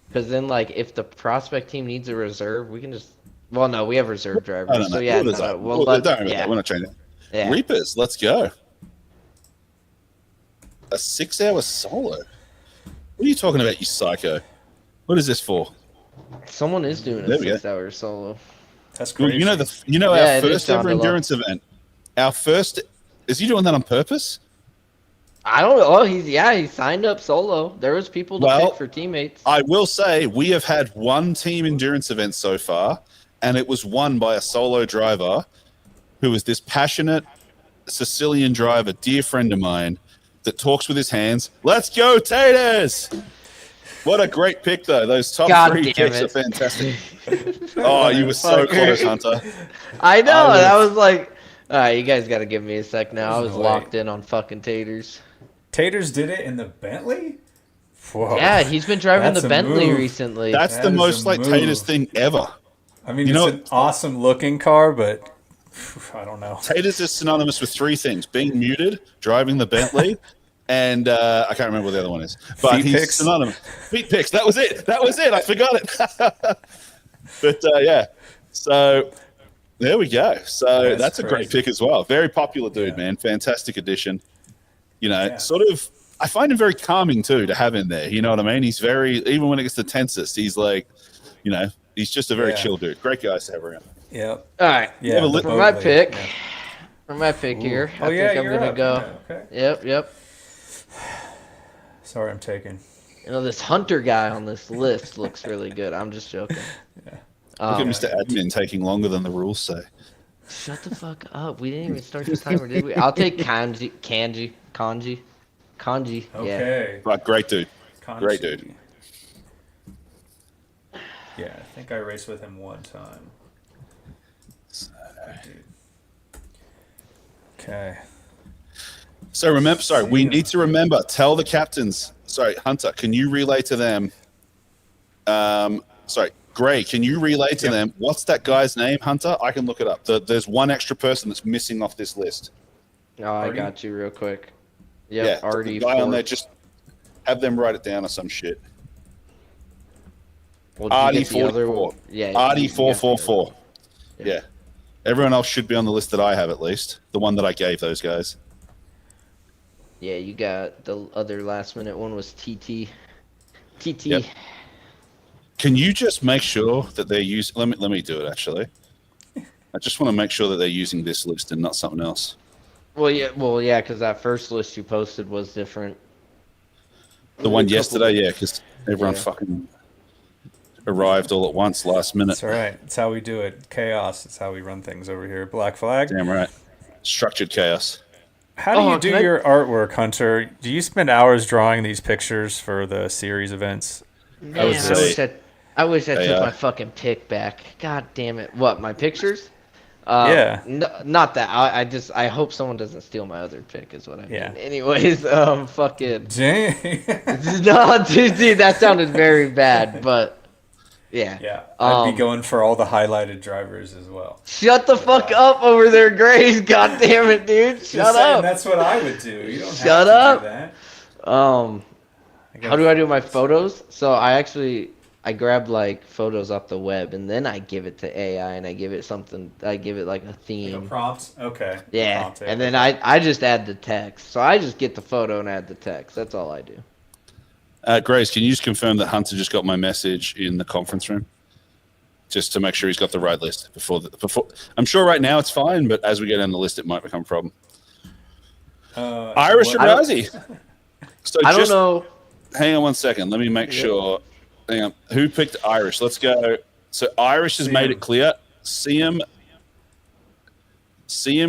because then like if the Prospect team needs a reserve, we can just. Well, no, we have reserve drivers. So yeah, we're not changing. Yeah. Reapers, let's go. A 6-hour solo. What are you talking about, you psycho? What is this for? Someone is doing a 6-hour solo. That's crazy. Our first ever endurance event. Our first. Is he doing that on purpose? I don't know. He signed up solo. There was people to pick for teammates. I will say we have had one team endurance event so far, and it was won by a solo driver who is this passionate Sicilian driver, dear friend of mine, that talks with his hands. Let's go, Taters! What a great pick, though. Those top 3 picks are fantastic. Oh, you were so close, Hunter. I know. I was like, all right, you guys got to give me a sec now. I was locked in on fucking Taters. Taters did it in the Bentley? Whoa. Yeah, he's been driving the Bentley recently. That's the most like Taters thing ever. I mean, it's an awesome looking car, but I don't know. Taters is synonymous with 3 things: being muted, driving the Bentley, and I can't remember what the other one is. But he's synonymous. Feet picks. That was it. I forgot it. But yeah. So there we go. So that's a great pick as well. Very popular dude, man. Fantastic addition. Sort of. I find him very calming too to have in there. You know what I mean? He's very, even when it gets to tensest, he's like, he's just a very chill dude. Great guys to have around. Yeah. All right. Yeah. For my pick here, I think I'm gonna go. Okay. Yep. Sorry, I'm taking. This Hunter guy on this list looks really good. I'm just joking. Look at Mr. Admin taking longer than the rules say. Shut the fuck up. We didn't even start the timer, did we? I'll take Kanji. Okay. Right, great dude. Kanji. Great dude. Yeah, I think I raced with him one time. Okay. So we need to remember, tell the captains. Sorry, Hunter, can you relay to them? Gray, can you relay to them? What's that guy's name, Hunter? I can look it up. There's one extra person that's missing off this list. Oh, I got you real quick. Yep, The guy on there just Have them write it down or some shit. Well, did you get the other RD44. one? Yeah. RD444. Yeah. Yeah. Everyone else should be on the list that I have, at least. The one that I gave those guys. Yeah, you got the other last minute one was TT. TT. Yep. Can you just make sure that they're using... Let me do it, actually. I just want to make sure that they're using this list and not something else. Well, yeah, because that first list you posted was different. The one yesterday, yeah, because everyone Yeah. fucking arrived all at once last minute. That's all right. It's how we do it. Chaos. It's how we run things over here. Black flag. Damn right. Structured chaos. How do Oh, you do can I- your artwork, Hunter? Do you spend hours drawing these pictures for the series events? Man, would say I wish I took AI. my fucking pick back. God damn it! What, my pictures? Yeah. Not that. I hope someone doesn't steal my other pick. Is what I Yeah. mean. Anyways, fucking. Dang. No, dude, that sounded very bad. But yeah. Yeah. I'd be Um, going for all the highlighted drivers as well. Shut the fuck up over there, Grace. God damn it, dude. Just Shut saying, up. that's what I would do. You don't Shut have to up. do that. How do I do my photos? So I grab like photos off the web and then I give it to AI and I give it like a Like a theme. prompt? Okay. Yeah. Prompt it. And then I just add the text. So I just get the photo and add the text. That's all I do. Grace, can you just confirm that Hunter just got my message in the conference room? Just to make sure he's got the right list before. I'm sure right now it's fine, but as we get on the list, it might become a problem. Irish what- Abrazi. So I don't know. Hang on one second. Let me make sure. Hang on. Who picked Irish? Let's go. So Irish has made it clear. Siam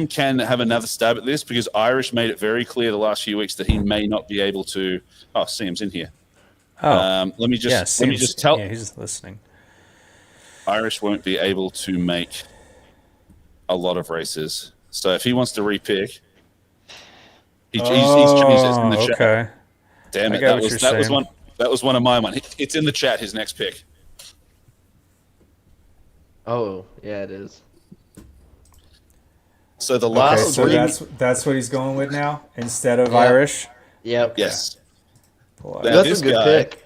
can have another stab at this because Irish made it very clear the last few weeks that he may not be able to. Oh, Siam's in here. Oh. Let me just tell. Yeah, he's listening. Irish won't be able to make a lot of races. So if he wants to repick, he's changed it in the chat. Okay. Damn I it! get what you're saying. That was one of my ones. It's in the chat. His next pick. Oh, yeah, it is. So the Okay, last so three. that's what he's going with now instead of Yeah. Irish. Yep. Yes, Boy, Now, That's this a good guy- pick.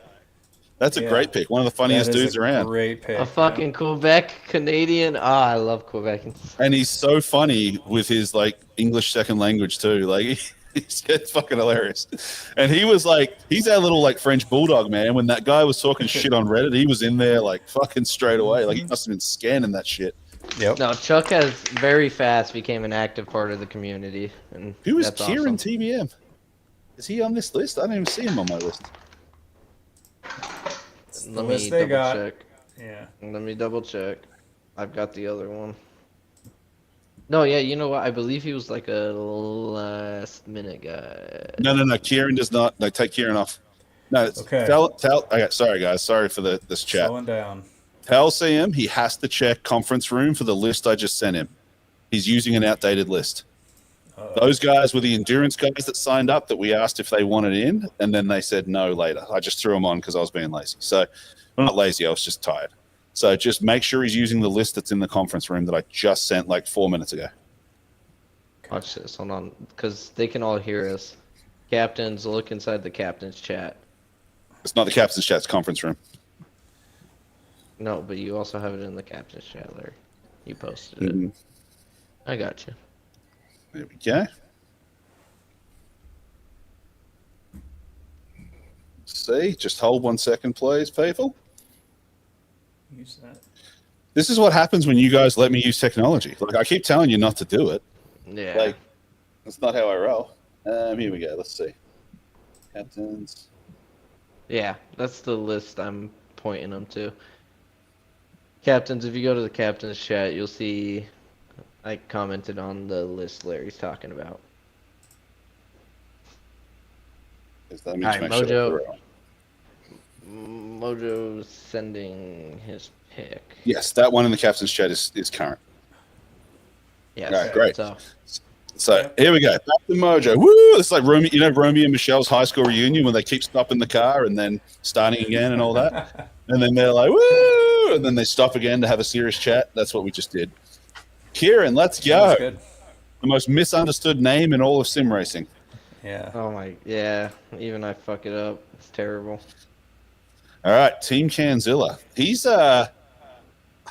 that's a Yeah. great pick. One of the that funniest is dudes a around. Great pick. A fucking Quebec Canadian. Ah, I love Quebecans. And he's so funny with his like English second language too. Like it's fucking hilarious. And he was like, he's our little like French bulldog, man. When that guy was talking shit on Reddit, he was in there like fucking straight away. Like he must have been scanning that shit. Yep. No, Chuck has very fast became an active part of the community, and Who is that's Kieran awesome. TBM? Is he on this list? I don't even see him on my list. It's the Let me list they double got. check. Yeah. Let me double check. I've got the other one. No, yeah, you know what? I believe he was like a last minute guy. No. Kieran does not. No, take Kieran off. No, it's Okay. Tell. Okay, sorry guys. Sorry for this chat. Slowing down. Tell CM he has to check conference room for the list I just sent him. He's using an outdated list. Those guys were the endurance guys that signed up that we asked if they wanted in, and then they said no later. I just threw them on because I was being lazy. So, I'm not lazy. I was just tired. So just make sure he's using the list that's in the conference room that I just sent like 4 minutes ago. Watch this. Hold on, because they can all hear us. Captains, look inside the captain's chat. It's not the captain's chat, it's conference room. No, but you also have it in the captain's chat, Larry. You posted it. Mhm. I got you. There we go. See, just hold 1 second, please, people. Use that. This is what happens when you guys let me use technology. Like I keep telling you not to do it. Yeah. Like that's not how I roll. Here we go. Let's see. Captains. Yeah, that's the list I'm pointing them to. Captains, if you go to the captain's chat, you'll see I commented on the list Larry's talking about. Let me All right, make sure Mojo. that's right. Mojo's sending his pick. Yes, that one in the captain's chat is current. Yes. All right, great. So, So here we go. Back to Mojo. Woo! It's like Romeo, Romeo and Michelle's high school reunion when they keep stopping the car and then starting again and all that. And then they're like, woo! And then they stop again to have a serious chat. That's what we just did. Kieran, let's go. Sounds good. The most misunderstood name in all of sim racing. Yeah. Oh my, yeah. Even I fuck it up. It's terrible. All right, Team Canzilla. He's I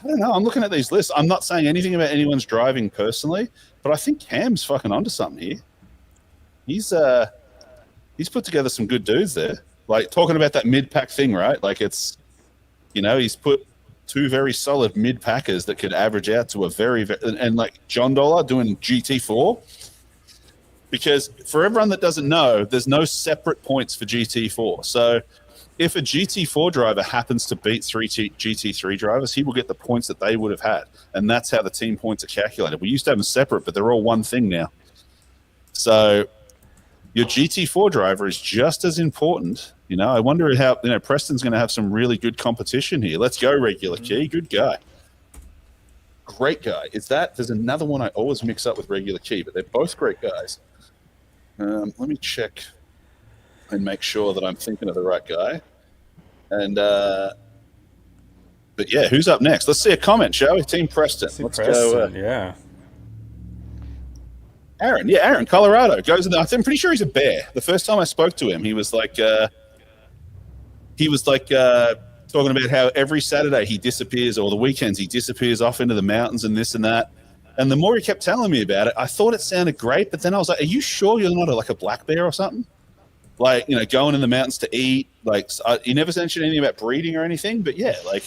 don't know. I'm looking at these lists. I'm not saying anything about anyone's driving personally, but I think Cam's fucking onto something here. He's put together some good dudes there. Like talking about that mid pack thing, right? Like it's, he's put two very solid mid packers that could average out to a very and like John Dollar doing GT4. Because for everyone that doesn't know, there's no separate points for GT4. So if a GT4 driver happens to beat three GT3 drivers, he will get the points that they would have had. And that's how the team points are calculated. We used to have them separate, but they're all one thing now. So your GT4 driver is just as important. I wonder how, Preston's going to have some really good competition here. Let's go, Regular Key. Good guy. Great guy. There's another one I always mix up with Regular Key, but they're both great guys. Let me check and make sure that I'm thinking of the right guy. And but yeah, who's up next? Let's see a comment, shall we? Team Preston. Let's go. Yeah. Aaron. Yeah, Aaron, Colorado goes. I'm pretty sure he's a bear. The first time I spoke to him, he was like talking about how every Saturday he disappears, or the weekends he disappears off into the mountains and this and that. And the more he kept telling me about it, I thought it sounded great, but then I was like, are you sure you're not like a black bear or something? Like, going in the mountains to eat. Like, he never mentioned anything about breeding or anything, but yeah, like,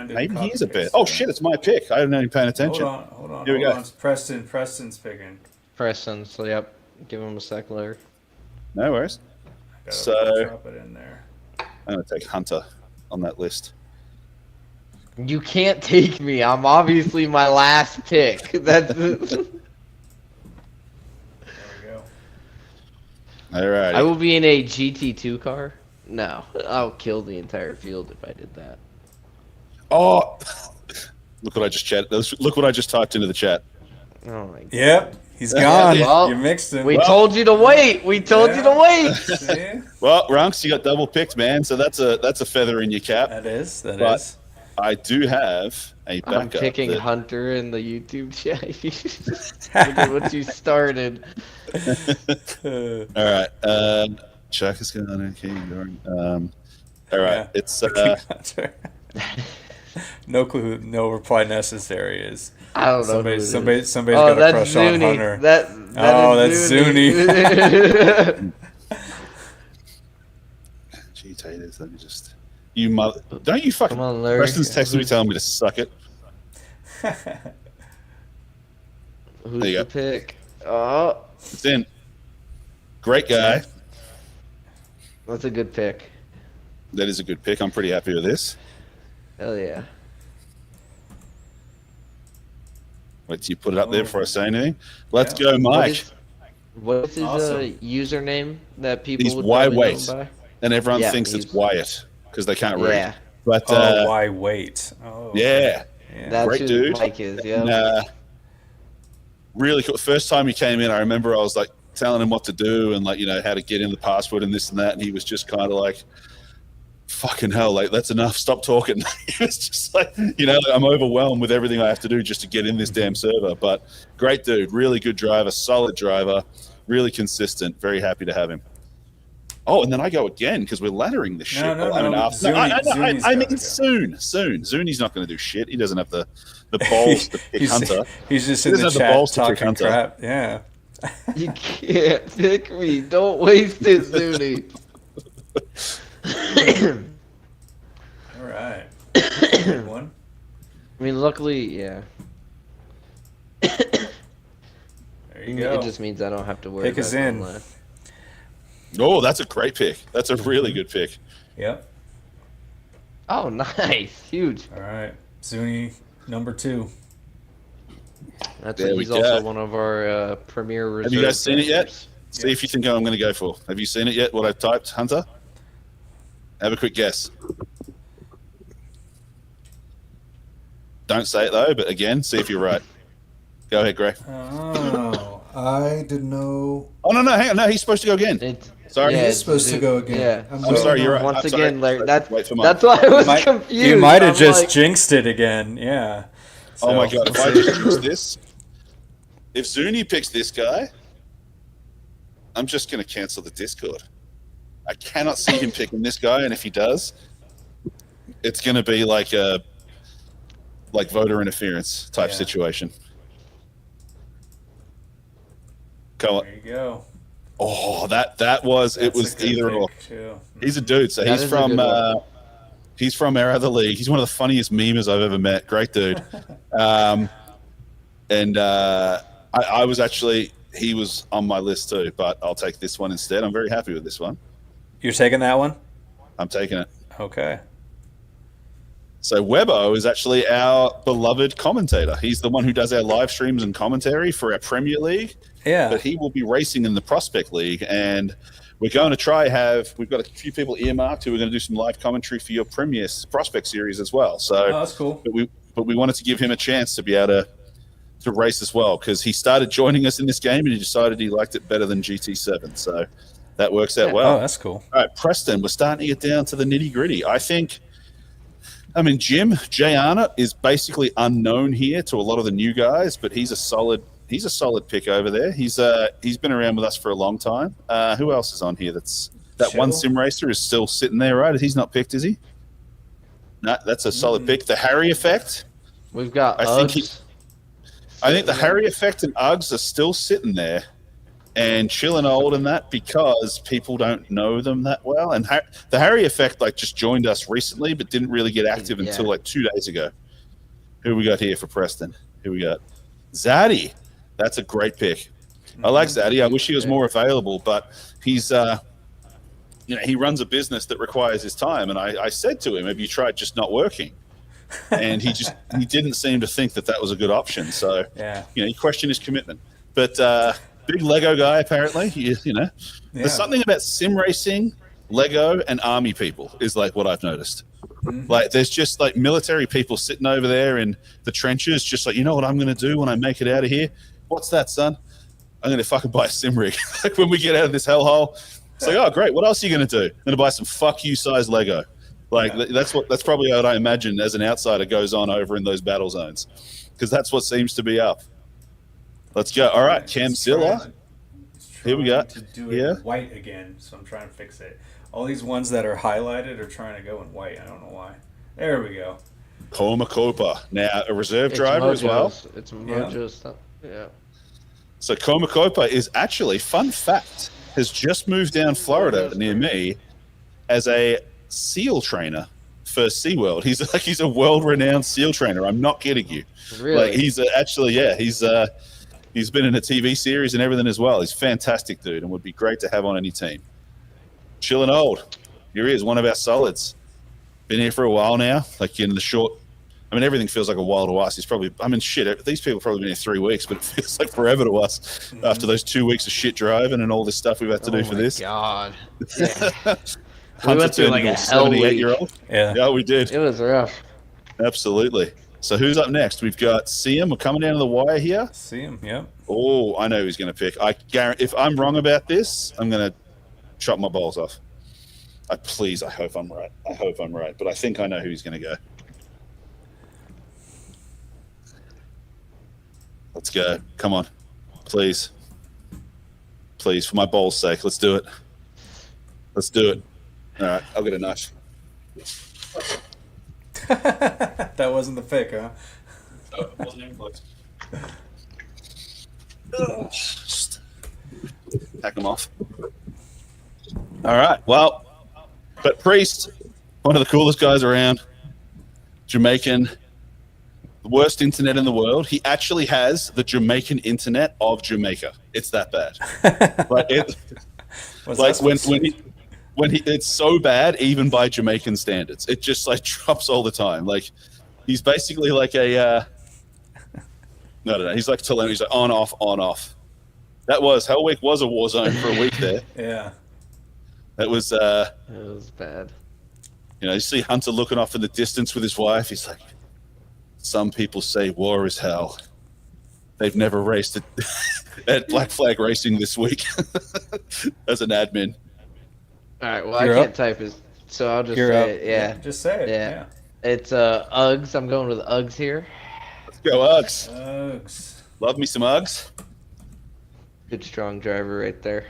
maybe he is a bear. Oh, shit, it's my pick. I haven't even paying attention. Hold on. Here we go. It's Preston's picking. Preston, so yep. Give him a sec there. No worries. So, drop it in there. I'm going to take Hunter on that list. You can't take me. I'm obviously my last pick. That's There we go. All right. I will be in a GT2 car. No, I'll kill the entire field if I did that. Oh, look what I just chatted. Look what I just typed into the chat. Oh my god. Yep. He's gone. Well, you mixed him. We told you to wait. We told you to wait. See? Well, Runks, you got double picked, man. So that's a feather in your cap. That is. But I do have a backup. I'm picking Hunter in the YouTube chat. Look at what you started. All right. Chuck is going okay. All right. It's no clue. No reply necessary is. I don't know. Somebody's got a crush on Hunter. That's Zuni. Gee, taters. Let me just. You mother. Don't you fucking. Come on, Larry. Preston's texting me telling me to suck it. Who's There you the go. pick? Oh, It's in. Great guy. that's a good pick. That is a good pick. I'm pretty happy with this. Hell yeah. Wait till you put it up there before I say anything. Let's go, Mike. What is his Awesome. username that people He's would Why probably Wait. know him by? And everyone Yeah, thinks it's he's- Wyatt because they can't read. Yeah, But Why wait? Oh, yeah, that's Great who dude. Mike is. Yeah. and, really cool. First time he came in, I remember I was like telling him what to do and like how to get in the password and this and that, and he was just kind of like, "Fucking hell, like that's enough. Stop talking." He was just like, I'm overwhelmed with everything I have to do just to get in this damn server. But great dude, really good driver, solid driver, really consistent. Very happy to have him. Oh, and then I go again because we're laddering this shit. No. I mean, Zuni's soon. Zuni's not going to do shit. He doesn't have the balls to pick Hunter. He's just He in the doesn't have the chat balls to pick talking Hunter. crap. Yeah. You can't pick me. Don't waste it, Zuni. All right. Good one. I mean, luckily, yeah. There you go. It just means I don't have to worry Pick us about in. one left. Oh, that's a great pick. That's a really good pick. Yep. Oh, nice. Huge. All right. Zuni, number 2. There we He's go. also one of our premier reserve. Have you guys seen it yet? drivers. See if you think I'm going to go for. Have you seen it yet? What I've typed, Hunter? Have a quick guess. Don't say it though, but again, see if you're right. Go ahead, Gray. Oh, I didn't know. Oh no, hang on, no, he's supposed to go again. Sorry. He is it's supposed to go again. Yeah. I'm sorry, you're right. Once I'm sorry. again, Larry, Wait for mine. that's why I was confused. You might have I'm just like, jinxed it again. Yeah. Oh my So, god, if I just use this, if Zuni picks this guy, I'm just going to cancel the Discord. I cannot see him picking this guy, and if he does, it's going to be like a voter interference type situation. Come on. There you go. Oh, that was That's it was a good either or. pick, too. He's a dude, so That he's is a good one. he's from our other league. He's one of the funniest memers I've ever met. Great dude. I was actually he was on my list too, but I'll take this one instead. I'm very happy with this one. You're taking that one? I'm taking it. Okay. So Webbo is actually our beloved commentator. He's the one who does our live streams and commentary for our Premier League. Yeah. But he will be racing in the Prospect League, and we're going to we've got a few people earmarked who are going to do some live commentary for your Premier Prospect Series as well. So, Oh, that's cool. but we wanted to give him a chance to be able to race as well, because he started joining us in this game and he decided he liked it better than GT7. So that works out well. Oh, that's cool. All right, Preston, we're starting to get down to the nitty gritty. Jim Jayana is basically unknown here to a lot of the new guys, but he's a solid pick over there. He's been around with us for a long time. Who else is on here? That one sim racer is still sitting there, right? He's not picked, is he? No, that's a solid pick. The Harry Effect. We've got I think Uggs. I think the Harry Effect and Uggs are still sitting there and chilling old in that because people don't know them that well. And the Harry Effect just joined us recently, but didn't really get active until 2 days ago. Who we got here for Preston? Who we got? Zaddy. That's a great pick. I like Zaddy. I wish he was more available, but he's he runs a business that requires his time. And I said to him, "Have you tried just not working?" And he didn't seem to think that was a good option. So he questioned his commitment. But big Lego guy apparently. There's something about sim racing, Lego, and army people is what I've noticed. There's just military people sitting over there in the trenches, just you know what I'm going to do when I make it out of here? What's that, son? I'm going to fucking buy a sim rig. When we get out of this hellhole, it's oh great, what else are you going to do? I'm going to buy some fuck you size Lego. That's probably what I imagine as an outsider goes on over in those battle zones, because that's what seems to be up. Let's go. All right, Camzilla. Here we go. To do it white again, so I'm trying to fix it. All these ones that are highlighted are trying to go in white. I don't know why. There we go. Komakopa. Now a reserve driver as well. It's Mojo stuff. Yeah. So Komakopa is actually, fun fact, has just moved down Florida near me as a SEAL trainer for SeaWorld. He's a world-renowned SEAL trainer. I'm not kidding you. Really? He's he's been in a TV series and everything as well. He's a fantastic dude and would be great to have on any team. Chilling old. Here he is, one of our solids. Been here for a while now. In the short, everything feels like a while to us. He's probably, these people have probably been here 3 weeks, but it feels like forever to us after those 2 weeks of shit driving and all this stuff we've had to do for this. God. Yeah. Hunter went through turned a into hell week. 78-year-old. Yeah, we did. It was rough. Absolutely. So who's up next? We've got Siam. We're coming down to the wire here. See him, yep. Oh, I know who's going to pick. I guarantee, if I'm wrong about this, I'm going to chop my balls off. I hope I'm right. But I think I know who he's going to go. Let's go. Come on. Please. Please, for my balls' sake, let's do it. Let's do it. All right, I'll get a knife. That wasn't the pick, huh? Oh, it wasn't even close. Just hack them off. All right, well, but Priest, one of the coolest guys around, Jamaican, the worst internet in the world. He actually has the Jamaican internet of Jamaica. It's that bad. It's so bad, even by Jamaican standards. It just drops all the time. He's basically like a no. He's like Talent. He's on off. Hell Week was a war zone for a week there. Yeah. It was bad. You see Hunter looking off in the distance with his wife. He's like, some people say war is hell. They've never raced at Black Flag Racing this week as an admin. All right. Well, You're I can't up. type it, so I'll just You're say up. it. Yeah. Just say it. Yeah. It's Uggs. I'm going with Uggs here. Let's go Uggs. Uggs. Love me some Uggs. Good strong driver right there.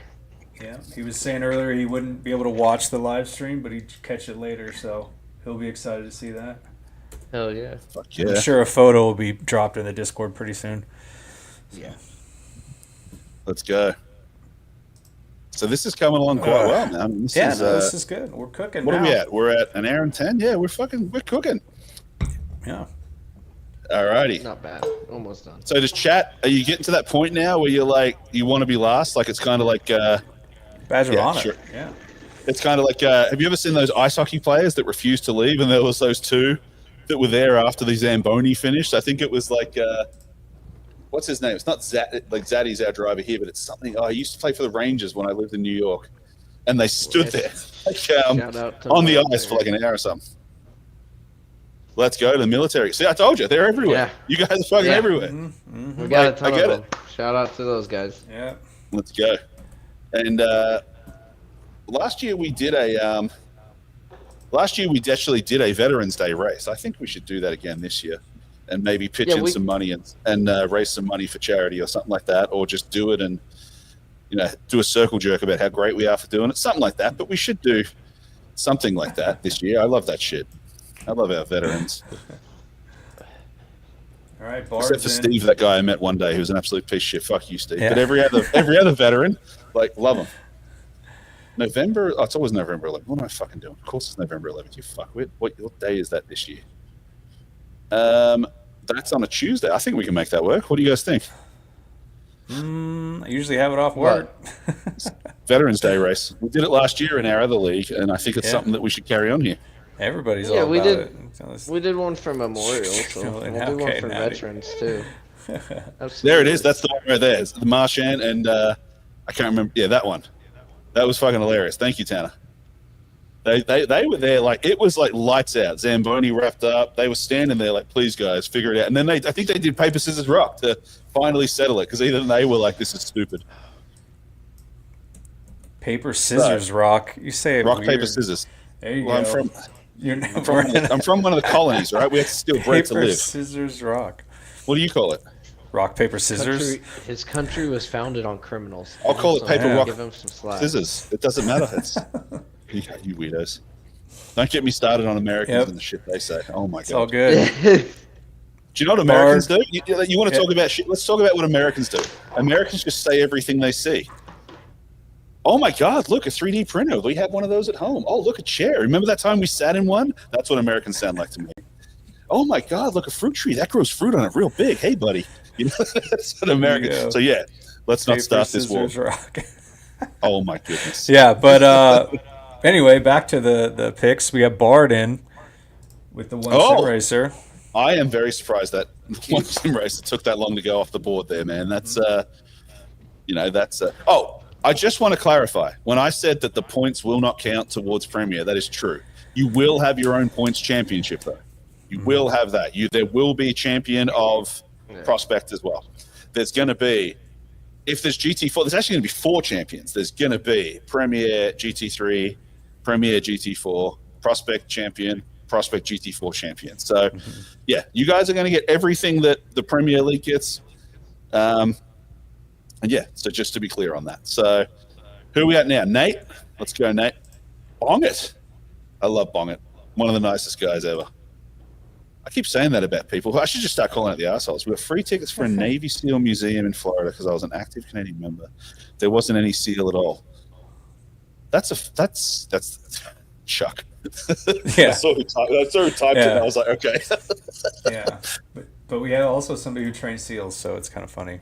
Yeah, he was saying earlier he wouldn't be able to watch the live stream, but he'd catch it later, so he'll be excited to see that. Hell yeah. Fuck yeah. I'm sure a photo will be dropped in the Discord pretty soon. Yeah. Let's go. So this is coming along quite well, man. I mean, this this is good. We're cooking what now. are we at? We're at an hour and 10? Yeah, we're cooking. Yeah. Alrighty. Not bad. Almost done. So does chat, are you getting to that point now where you're like, you want to be last? Like it's kind of like, Badge of honor. sure. Yeah. It's kind of like, have you ever seen those ice hockey players that refused to leave? And there was those two that were there after the Zamboni finished. I think it was like, what's his name? It's not Zaddy's our driver here, but it's something. Oh, I used to play for the Rangers when I lived in New York. And they stood there like, Shout out to on the military. ice for like an hour or something. Let's go to the military. See, I told you, they're everywhere. Yeah. You guys are fucking Yeah. everywhere. We got a Like, ton I get of them. Shout out to those guys. Yeah. Let's go. And last year we actually did a Veterans Day race. I think we should do that again this year, and maybe pitch in some money and raise some money for charity or something like that, or just do it and do a circle jerk about how great we are for doing it, something like that. But we should do something like that this year. I love that shit. I love our veterans. All right, Except for in. Steve, that guy I met one day who was an absolute piece of shit. Fuck you, Steve. Yeah. But every other veteran, like, love him. November. Oh, it's always November 11th. What am I fucking doing? Of course it's November 11th. You fuckwit. What day is that this year? That's on a Tuesday. I think we can make that work. What do you guys think? I usually have it off work. Veterans Day race. We did it last year in our other league, and I think it's something that we should carry on here. Everybody's Yeah, all we about did. it. We did one for Memorial, so we'll do one Okay, for Natty. veterans too. There it is. That's the one right there. It's the Marchand and I can't remember. Yeah, that one. That was fucking hilarious. Thank you, Tanner. They were there like it was like lights out. Zamboni wrapped up. They were standing there like, please guys, figure it out. And then I think they did paper scissors rock to finally settle it because even they were like, this is stupid. Paper scissors rock. You say it Rock weird. paper scissors. There you Well, go. I'm from one of the colonies, right? We have to steal bread to Paper live. scissors rock. What do you call it? Rock paper scissors. His country was founded on criminals. I'll call it paper rock Give him some slack. scissors. It doesn't matter. It's you weirdos. Don't get me started on Americans and the shit they say. Oh my It's god. all good. Do you know what Americans do? You want to talk about shit? Let's talk about what Americans do. Americans just say everything they see. Oh my God, look, a 3D printer. We have one of those at home. Oh, look, a chair. Remember that time we sat in one? That's what Americans sound like to me. Oh my God, look, a fruit tree. That grows fruit on it real big. Hey, buddy. That's what American. So yeah, let's not start this war. Rock. Oh my goodness. Yeah, but anyway, back to the picks. We have Bard in with the one sim racer. I am very surprised that one sim racer took that long to go off the board there, man. That's I just want to clarify. When I said that the points will not count towards Premier, that is true. You will have your own points championship, though. You will have that. There will be a champion of Prospect as well. There's going to be, if there's GT4, there's actually going to be 4 champions. There's going to be Premier GT3, Premier GT4, Prospect champion, Prospect GT4 champion. So, yeah, you guys are going to get everything that the Premier League gets. And yeah, so just to be clear on that. So who are we at now? Nate? Let's go, Nate. Bongit. I love Bongit. One of the nicest guys ever. I keep saying that about people. I should just start calling it the assholes. We got free tickets for a Navy SEAL museum in Florida because I was an active Canadian member. There wasn't any SEAL at all. That's Chuck. Yeah. I saw who typed it and I was like, okay. Yeah. But we have also somebody who trains SEALs, so it's kind of funny.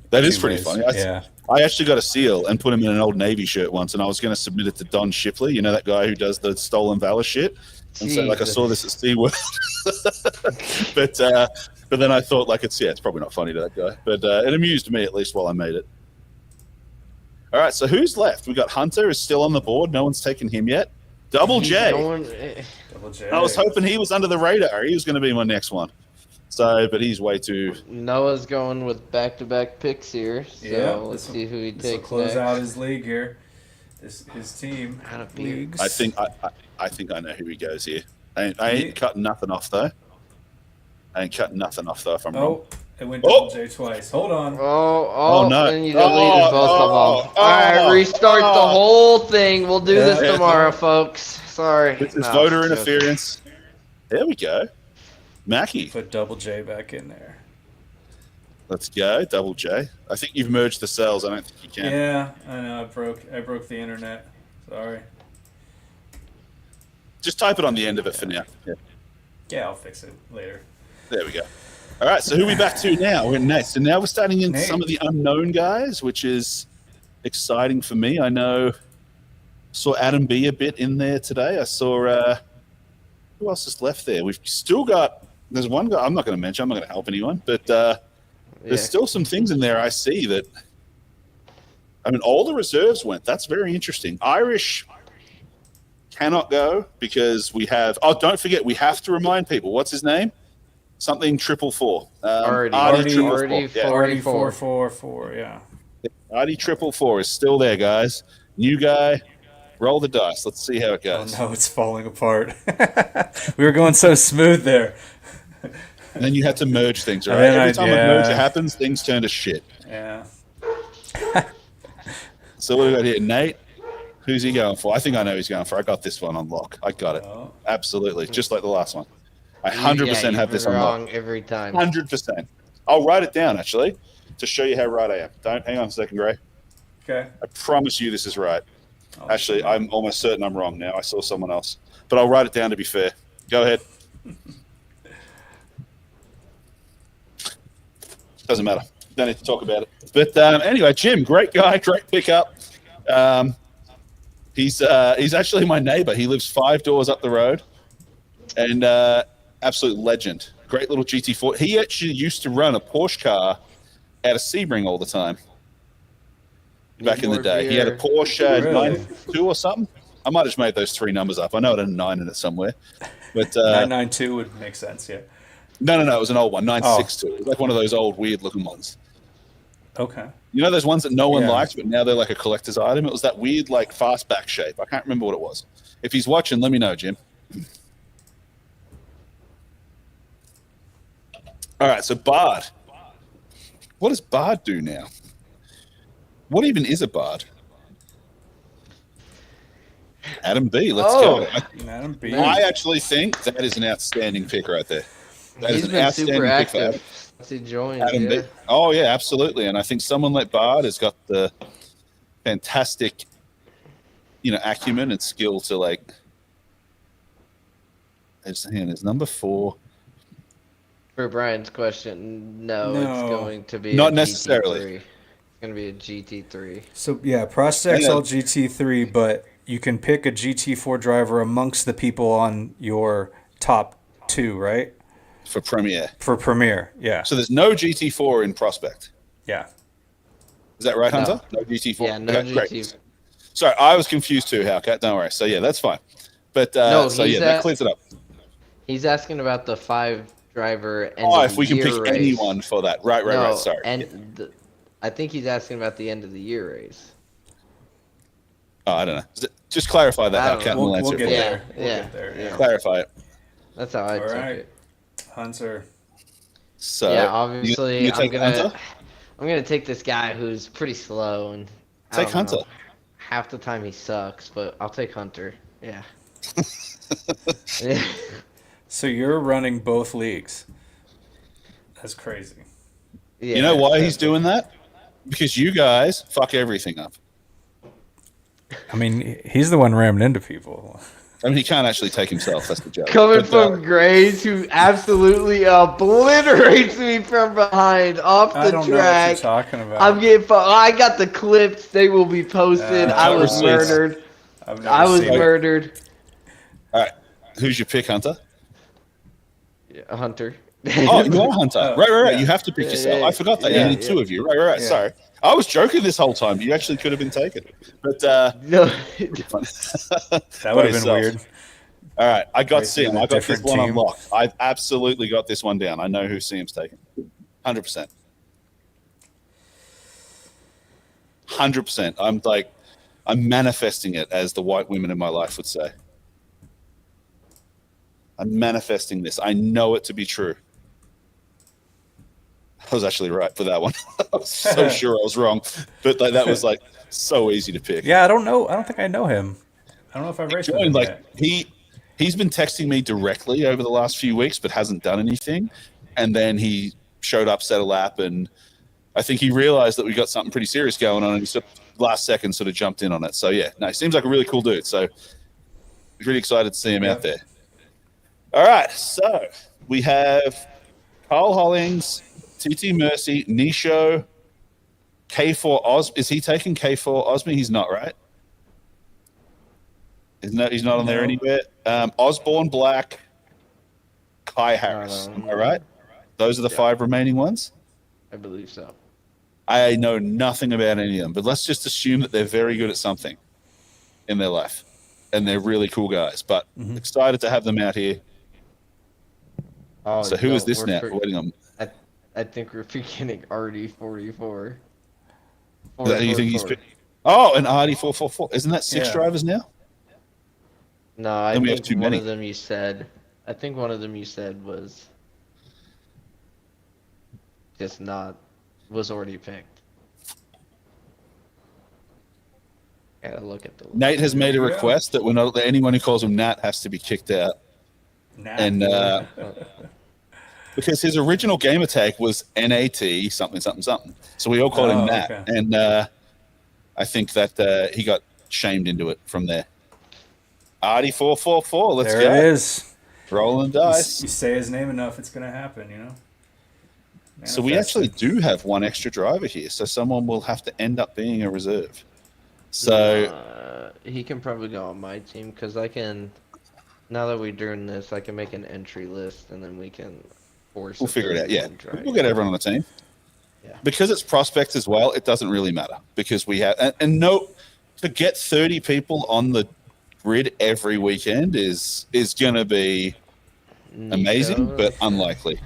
That is pretty funny. Yeah. I actually got a seal and put him in an old Navy shirt once, and I was going to submit it to Don Shipley, that guy who does the stolen valor shit. And so, I saw this at SeaWorld. but then I thought, it's probably not funny to that guy. But it amused me, at least, while I made it. All right, so who's left? We got Hunter is still on the board. No one's taken him yet. Double J. Double J. I was hoping he was under the radar. He was going to be my next one. So, but he's way too. Noah's going with back-to-back picks here. So let's see who he takes next. Close next. out his league here. His team. Leagues. I think I know who he goes here. I ain't cutting nothing off though. If I'm wrong. It went Oh. double J twice. Hold on. Oh, no. And you deleted both of them. All right, restart the whole thing. We'll do this Yeah. tomorrow, folks. Sorry. This is No, voter joking. interference. There we go. Mackie. Put double J back in there. Let's go. Double J. I think you've merged the cells. I don't think you can. Yeah, I know. I broke the internet. Sorry. Just type it on the end of it for now. Yeah. Yeah, I'll fix it later. There we go. All right, so who are we back to now? We're Nate. So now we're starting in Nate. some of the unknown guys, which is exciting for me. I saw Adam B a bit in there today. I saw who else is left there? We've still got. There's one guy. I'm not going to mention. I'm not going to help anyone, but there's still some things in there I see that. I mean, all the reserves went. That's very interesting. Irish cannot go because we have. Oh, don't forget, we have to remind people. What's his name? Something 444. Artie 444. Yeah. 44. 444, yeah. Artie 444 is still there, guys. New guy. Roll the dice. Let's see how it Oh goes. no, it's falling apart. We were going so smooth there. And then you have to merge things, right? And then Every time a merger happens, things turn to shit. Yeah. So what do we got here? Nate? Who's he going for? I think I know who he's going for. I got this one on lock. I got it. Oh. Absolutely. Just like the last one. I 100% have this on lock. wrong every time. 100%. I'll write it down, actually, to show you how right I am. Don't hang on a second, Gray. Okay. I promise you this is right. Oh, Actually, I'm almost certain I'm wrong now. I saw someone else. But I'll write it down to be fair. Go ahead. Doesn't matter. Don't need to talk about it. But anyway, Jim, great guy, great pickup. He's actually my neighbor. He lives 5 doors up the road. And absolute legend. Great little GT4. He actually used to run a Porsche car out of Sebring all the time. Back in the day. He had a Porsche Really? 992 or something. I might have just made those 3 numbers up. I know it had a 9 in it somewhere. But 992 would make sense, yeah. no, it was an old one, 962. It was like one of those old weird looking ones. Okay. You know those ones that no one Yeah. liked, but now they're like a collector's item? It was that weird like fastback shape. I can't remember what it was. If he's watching, let me know, Jim. All right, so Bard. What does Bard do now? What even is a Bard? Adam B, let's go. Adam B. I actually think that is an outstanding pick right there. That is He's an been outstanding super pick for Adam. active since he joined. Adam Yeah. B. Oh yeah, absolutely. And I think someone like Bard has got the fantastic, acumen and skill to like. His number 4. For Brian's question, no, No. it's going to be Not a necessarily. GT3. It's going to be a GT3. So yeah, Prospect's Yeah. all GT3, but you can pick a GT4 driver amongst the people on your top 2, right? For Premier. For Premier, yeah. So there's no GT4 in Prospect. Yeah. Is that right, No. Hunter? No GT4. Yeah, no Okay, GT. great. Sorry, I was confused too, Hellcat. Don't worry. So yeah, that's fine. But No, so he's yeah, that at- clears it up. He's asking about the 5-driver end Oh, of if the we can year pick race. anyone for that. Right, No, Sorry. I think he's asking about the end of the year race. Oh, I don't know. Just clarify that, I don't Hellcat, know. and we'll We'll answer get it for you. there. Yeah, We'll yeah, get there. yeah. Clarify it. That's how I All took right. it. Hunter. So Yeah, obviously, you take Hunter? I'm gonna take this guy who's pretty slow and I Take don't Hunter. know, half the time he sucks, but I'll take Hunter. Yeah. Yeah. So you're running both leagues. That's crazy. Yeah, You know why he's that's- doing that? Because you guys fuck everything up. I mean, he's the one ramming into people. I mean, he can't actually take himself. That's the joke. Coming But, from Graves, who absolutely obliterates me from behind off I the don't know what you're track. talking about. I'm getting. I got the clips. They will be posted. I was receipts. murdered. I've never I was seen it. murdered. all right, who's your pick, Hunter? Yeah, Hunter. Oh, you are Hunter. Oh, right. yeah. You have to pick Yeah, yourself. yeah, I forgot that. yeah, you need yeah. 2 of you. Right. Yeah. Sorry. I was joking this whole time. You actually could have been taken. But No. That would have been weird. All right, I got Racing Sim. in a I got this different one team. unlocked. I've absolutely got this one down. I know who Sim's taking. 100%. 100%. I'm manifesting it, as the white women in my life would say. I'm manifesting this. I know it to be true. was actually right for that one. I was so sure I was wrong, but like, that was like so easy to pick. Yeah, I don't know. I don't think I know him. I don't know if I've raced with him Like yet. he's been texting me directly over the last few weeks, but hasn't done anything. And then he showed up, set a lap, and I think he realized that we got something pretty serious going on, and he sort of, last second sort of jumped in on it. So yeah, no, he seems like a really cool dude. So really excited to see him out there. All right, so we have Carl Hollings, TT Mercy, Nisho, K4 Os. Is he taking K4 Osme? He's not, right? He's not on there anywhere. Osborne Black, Kai Harris. Am I right? Those are the 5 remaining ones? I believe so. I know nothing about any of them, but let's just assume that they're very good at something in their life. And they're really cool guys. But excited to have them out here. Oh, So who is this now? we're Waiting on. I think we're forgetting RD44. You think he's? Oh, an RD444. Isn't that 6 drivers now? No, I Then we have think too one many. of them you said. I think one of them you said was just not was already picked. Gotta look at the list. Nate has made a request that anyone who calls him Nat has to be kicked out. And because his original gamer tag was NAT something something something, so we all called him Nat, okay. and I think that he got shamed into it from there. RD444, let's go. There it is. Rolling dice. You say his name enough, it's going to happen, So we actually do have one extra driver here, so someone will have to end up being a reserve. So he can probably go on my team because I can. Now that we're doing this, I can make an entry list and then we can force. We'll figure it out. Yeah, drive. we'll get everyone on the team. Yeah. Because it's prospects as well, it doesn't really matter because we have and no, to get 30 people on the grid every weekend is going to be amazing, but unlikely.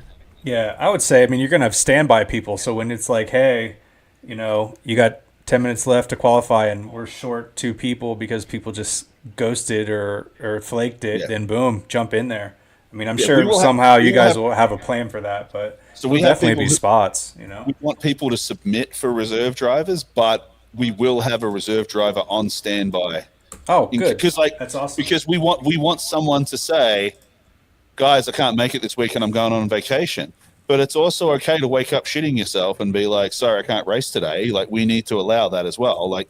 Yeah, I would say, you're going to have standby people. So when it's like, hey, you got 10 minutes left to qualify and we're short 2 people because people just ghosted or flaked it, then boom, jump in there. I'm sure somehow you guys will have a plan for that, but so we definitely be spots, We want people to submit for reserve drivers, but we will have a reserve driver on standby. Oh, good. Because that's awesome. Because we want someone to say, guys, I can't make it this weekend. I'm going on vacation. But it's also okay to wake up shitting yourself and be like, sorry, I can't race today. Like, we need to allow that as well. Like,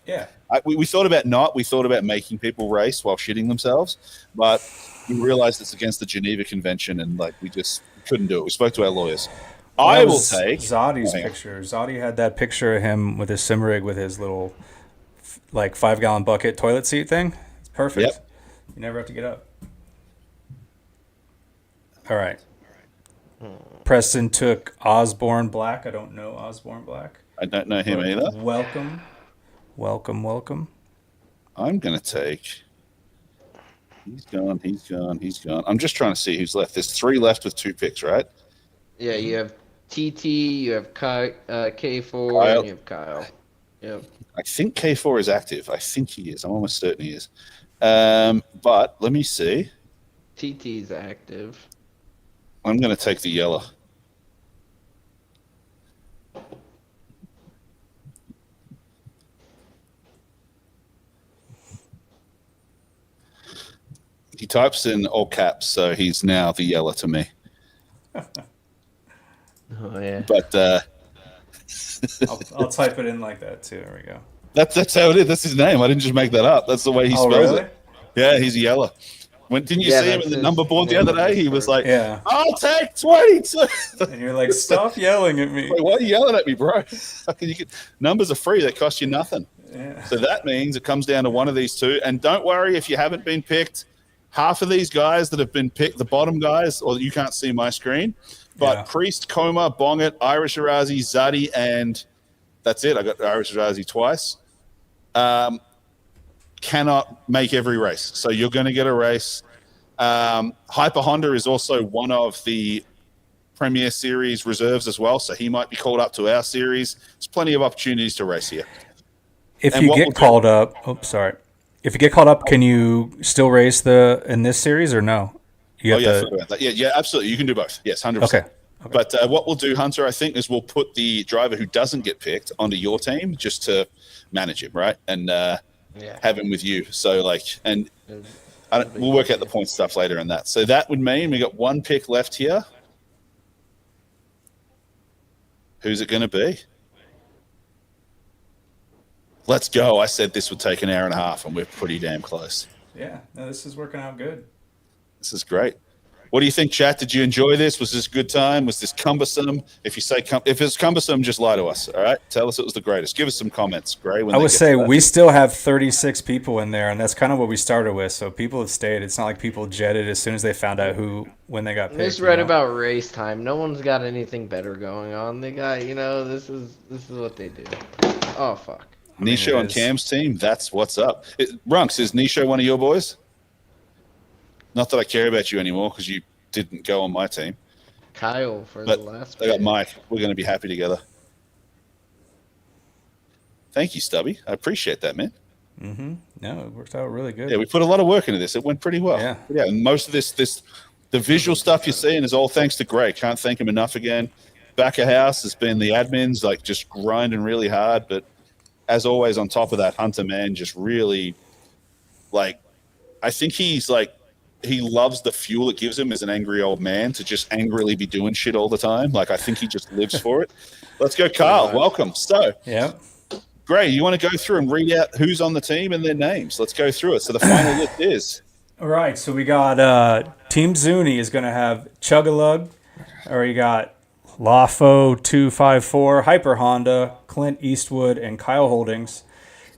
we thought about making people race while shitting themselves, but we realized it's against the Geneva Convention, and like we just couldn't do it. We spoke to our lawyers. I will take Zodi's picture. Zodi had that picture of him with his sim rig with his little 5-gallon bucket toilet seat thing. It's perfect. Yep. You never have to get up. All right. Preston took Osborne Black. I don't know Osborne Black. I don't know him either. Welcome. I'm going to take... He's gone. I'm just trying to see who's left. There's 3 left with 2 picks, right? Yeah, you have TT, you have K4, Kyle. and you have Kyle. Yep. I think K4 is active. I think he is. I'm almost certain he is. But let me see. TT's active. I'm going to take the yellow. He types in all caps, so he's now the yellow to me. Oh yeah. But I'll type it in like that too. There we go. that's how it is. That's his name. I didn't just make that up. That's the way he spells it. Yeah, he's a yellow. Didn't you see him in the number board the other day? He was like, I'll take 22. And you're like, stop yelling at me. Wait, why are you yelling at me, bro? Numbers are free. They cost you nothing. Yeah. So that means it comes down to one of these 2. And don't worry if you haven't been picked. Half of these guys that have been picked, the bottom guys, or you can't see my screen, but Priest, Coma, Bonget, Irish Arazi, Zadi, and that's it. I got Irish Arazi twice. Cannot make every race. So you're going to get a race. Hyper Honda is also one of the Premier Series reserves as well, so he might be called up to our series. There's plenty of opportunities to race here. If you get called up, if you get called up, can you still race in this series or no? Yeah, absolutely. You can do both. Yes, 100%. Okay. But what we'll do, Hunter, I think, is we'll put the driver who doesn't get picked onto your team just to manage him, right? And have him with you. So, we'll work out the point stuff later on that. So that would mean we got one pick left here. Who's it going to be? Let's go. I said this would take an hour and a half, and we're pretty damn close. Yeah, no, this is working out good. This is great. What do you think, chat? Did you enjoy this? Was this a good time? Was this cumbersome? If you say if it's cumbersome, just lie to us. All right, tell us it was the greatest. Give us some comments, Gray. I would say we still have 36 people in there, and that's kind of what we started with. So people have stayed. It's not like people jetted as soon as they found out when they got picked. Just read about race time. No one's got anything better going on. They got, this is what they do. Oh fuck. Nisho on Cam's team. That's what's up. Runks, is Nisho one of your boys? Not that I care about you anymore because you didn't go on my team. Kyle for the last. I got Mike. We're going to be happy together. Thank you, Stubby. I appreciate that, man. Mm-hmm. No, it worked out really good. Yeah, we put a lot of work into this. It went pretty well. Yeah. And most of the visual stuff you're seeing is all thanks to Gray. Can't thank him enough again. Back of house has been the admins, just grinding really hard. But as always, on top of that, Hunter, man, just really, I think he's he loves the fuel it gives him as an angry old man to just angrily be doing shit all the time. I think he just lives for it. Let's go, Carl. Welcome. So, yeah. Gray, you want to go through and read out who's on the team and their names? Let's go through it. So the final list is. All right. So we got Team Zuni is going to have Chugalug, or you got Lafo 254, Hyper Honda, Clint Eastwood, and Kyle Holdings.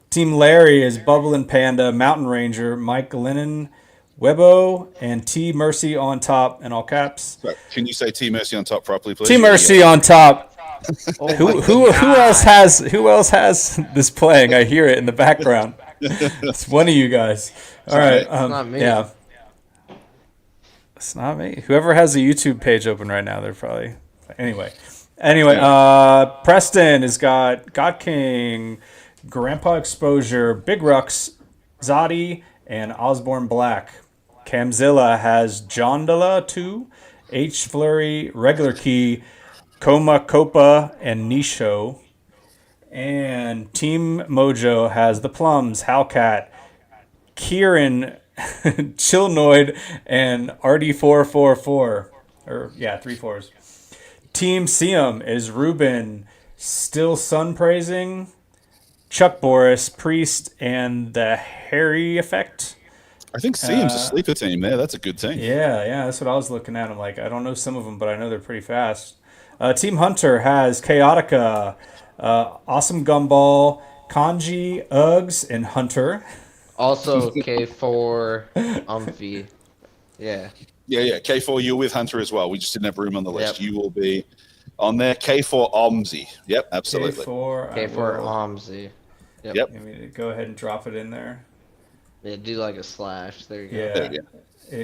Team Larry is Bubble and Panda, Mountain Ranger, Mike Lennon, Webbo, and T Mercy on top in all caps. Right. Can you say T Mercy on top properly, please? T Mercy on top. Who else has this playing? I hear it in the background. It's one of you guys. All right. It's not me. Yeah. It's not me. Whoever has a YouTube page open right now, they're probably anyway. Preston has got God King, Grandpa Exposure, Big Rux, Zodi, and Osborne Black. Camzilla has Jondala 2, H Flurry, Regular Key, Koma Copa, and Nisho. And Team Mojo has the Plums, Howcat, Kieran, Chillnoid, and RD444. Three fours. Team Siam is Ruben, Still Sun Praising, Chuck Boris, Priest, and the Harry Effect. I think Siam's a sleeper team there. That's a good team. Yeah, that's what I was looking at. I'm like, I don't know some of them, but I know they're pretty fast. Team Hunter has Chaotica, Awesome Gumball, Kanji, Uggs, and Hunter. Also K4 Umphy. Yeah. Yeah. K4, you're with Hunter as well. We just didn't have room on the list. Yep. You will be on there. K4 Omzi. Yep, absolutely. K4 Omzi. Yep. Let me go ahead and drop it in there. Yeah, do like a slash. There you go. Yeah. There you go. There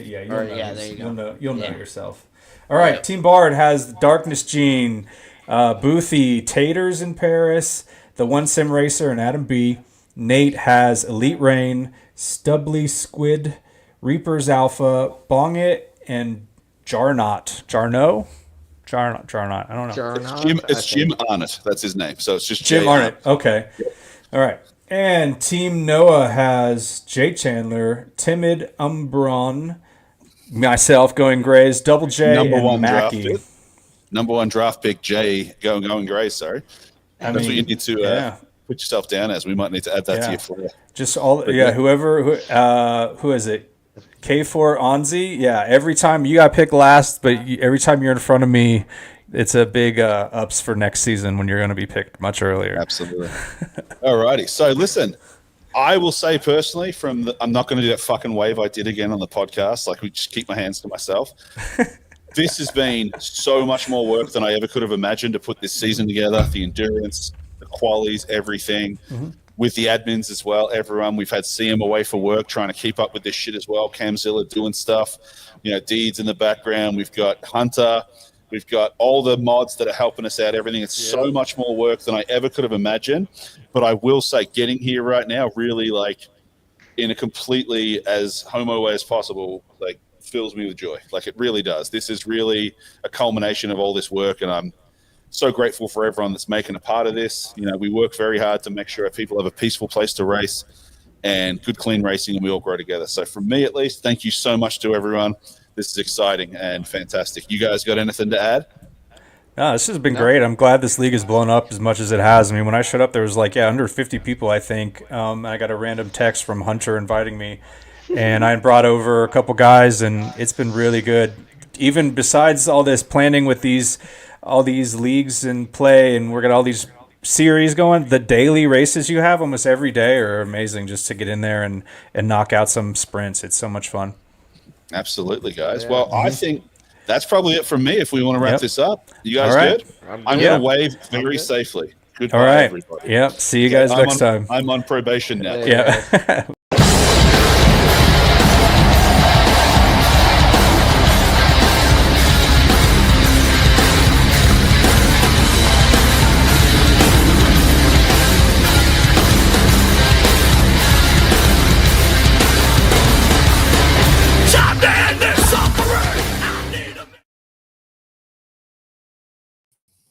you go. You'll know yourself. All right, Team Bard has Darkness Gene, Boothy, Taters in Paris, the One Sim Racer, and Adam B. Nate has Elite Rain, Stubbly Squid, Reapers Alpha, Bong It, and Jarnot. Jarno? Jarnot. I don't know. It's Jim Arnott. That's his name. So it's just Jim Arnott. Okay. All right. And Team Noah has Jay Chandler, Timid Umbron, myself going Grays, Double J, and Mackie. Number one draft pick, Jay going Grays, sorry. That's what you need to put yourself down as. We might need to add that to your floor. Just who is it? K4 Onzi? Yeah, every time you got picked last, but every time you're in front of me, it's a big ups for next season when you're going to be picked much earlier. Absolutely. Alrighty. So listen, I will say personally, I'm not going to do that fucking wave I did again on the podcast. We just keep my hands to myself. This has been so much more work than I ever could have imagined to put this season together. The endurance, the qualities, everything. Mm-hmm. With the admins as well, everyone. We've had CM away for work trying to keep up with this shit as well. Camzilla doing stuff. Deeds in the background. We've got Hunter. We've got all the mods that are helping us out, everything. It's so much more work than I ever could have imagined. But I will say, getting here right now, really in a completely as homo way as possible, fills me with joy. Like it really does. This is really a culmination of all this work, and I'm so grateful for everyone that's making a part of this. You know, we work very hard to make sure people have a peaceful place to race and good, clean racing, and we all grow together. So from me, at least, thank you so much to everyone. This is exciting and fantastic. You guys got anything to add? No, this has been great. I'm glad this league has blown up as much as it has. I mean, when I showed up, there was like, under 50 people, I think. I got a random text from Hunter inviting me, and I brought over a couple guys, and it's been really good. Even besides all this planning with all these leagues in play, and we're got all these series going, the daily races you have almost every day are amazing just to get in there and knock out some sprints. It's so much fun. Absolutely, guys. Yeah. Well, I think that's probably it from me. If we want to wrap this up, you guys good? I'm going to wave very safely. Goodbye, everybody. Yep. See you guys next time. I'm on probation now. Yeah.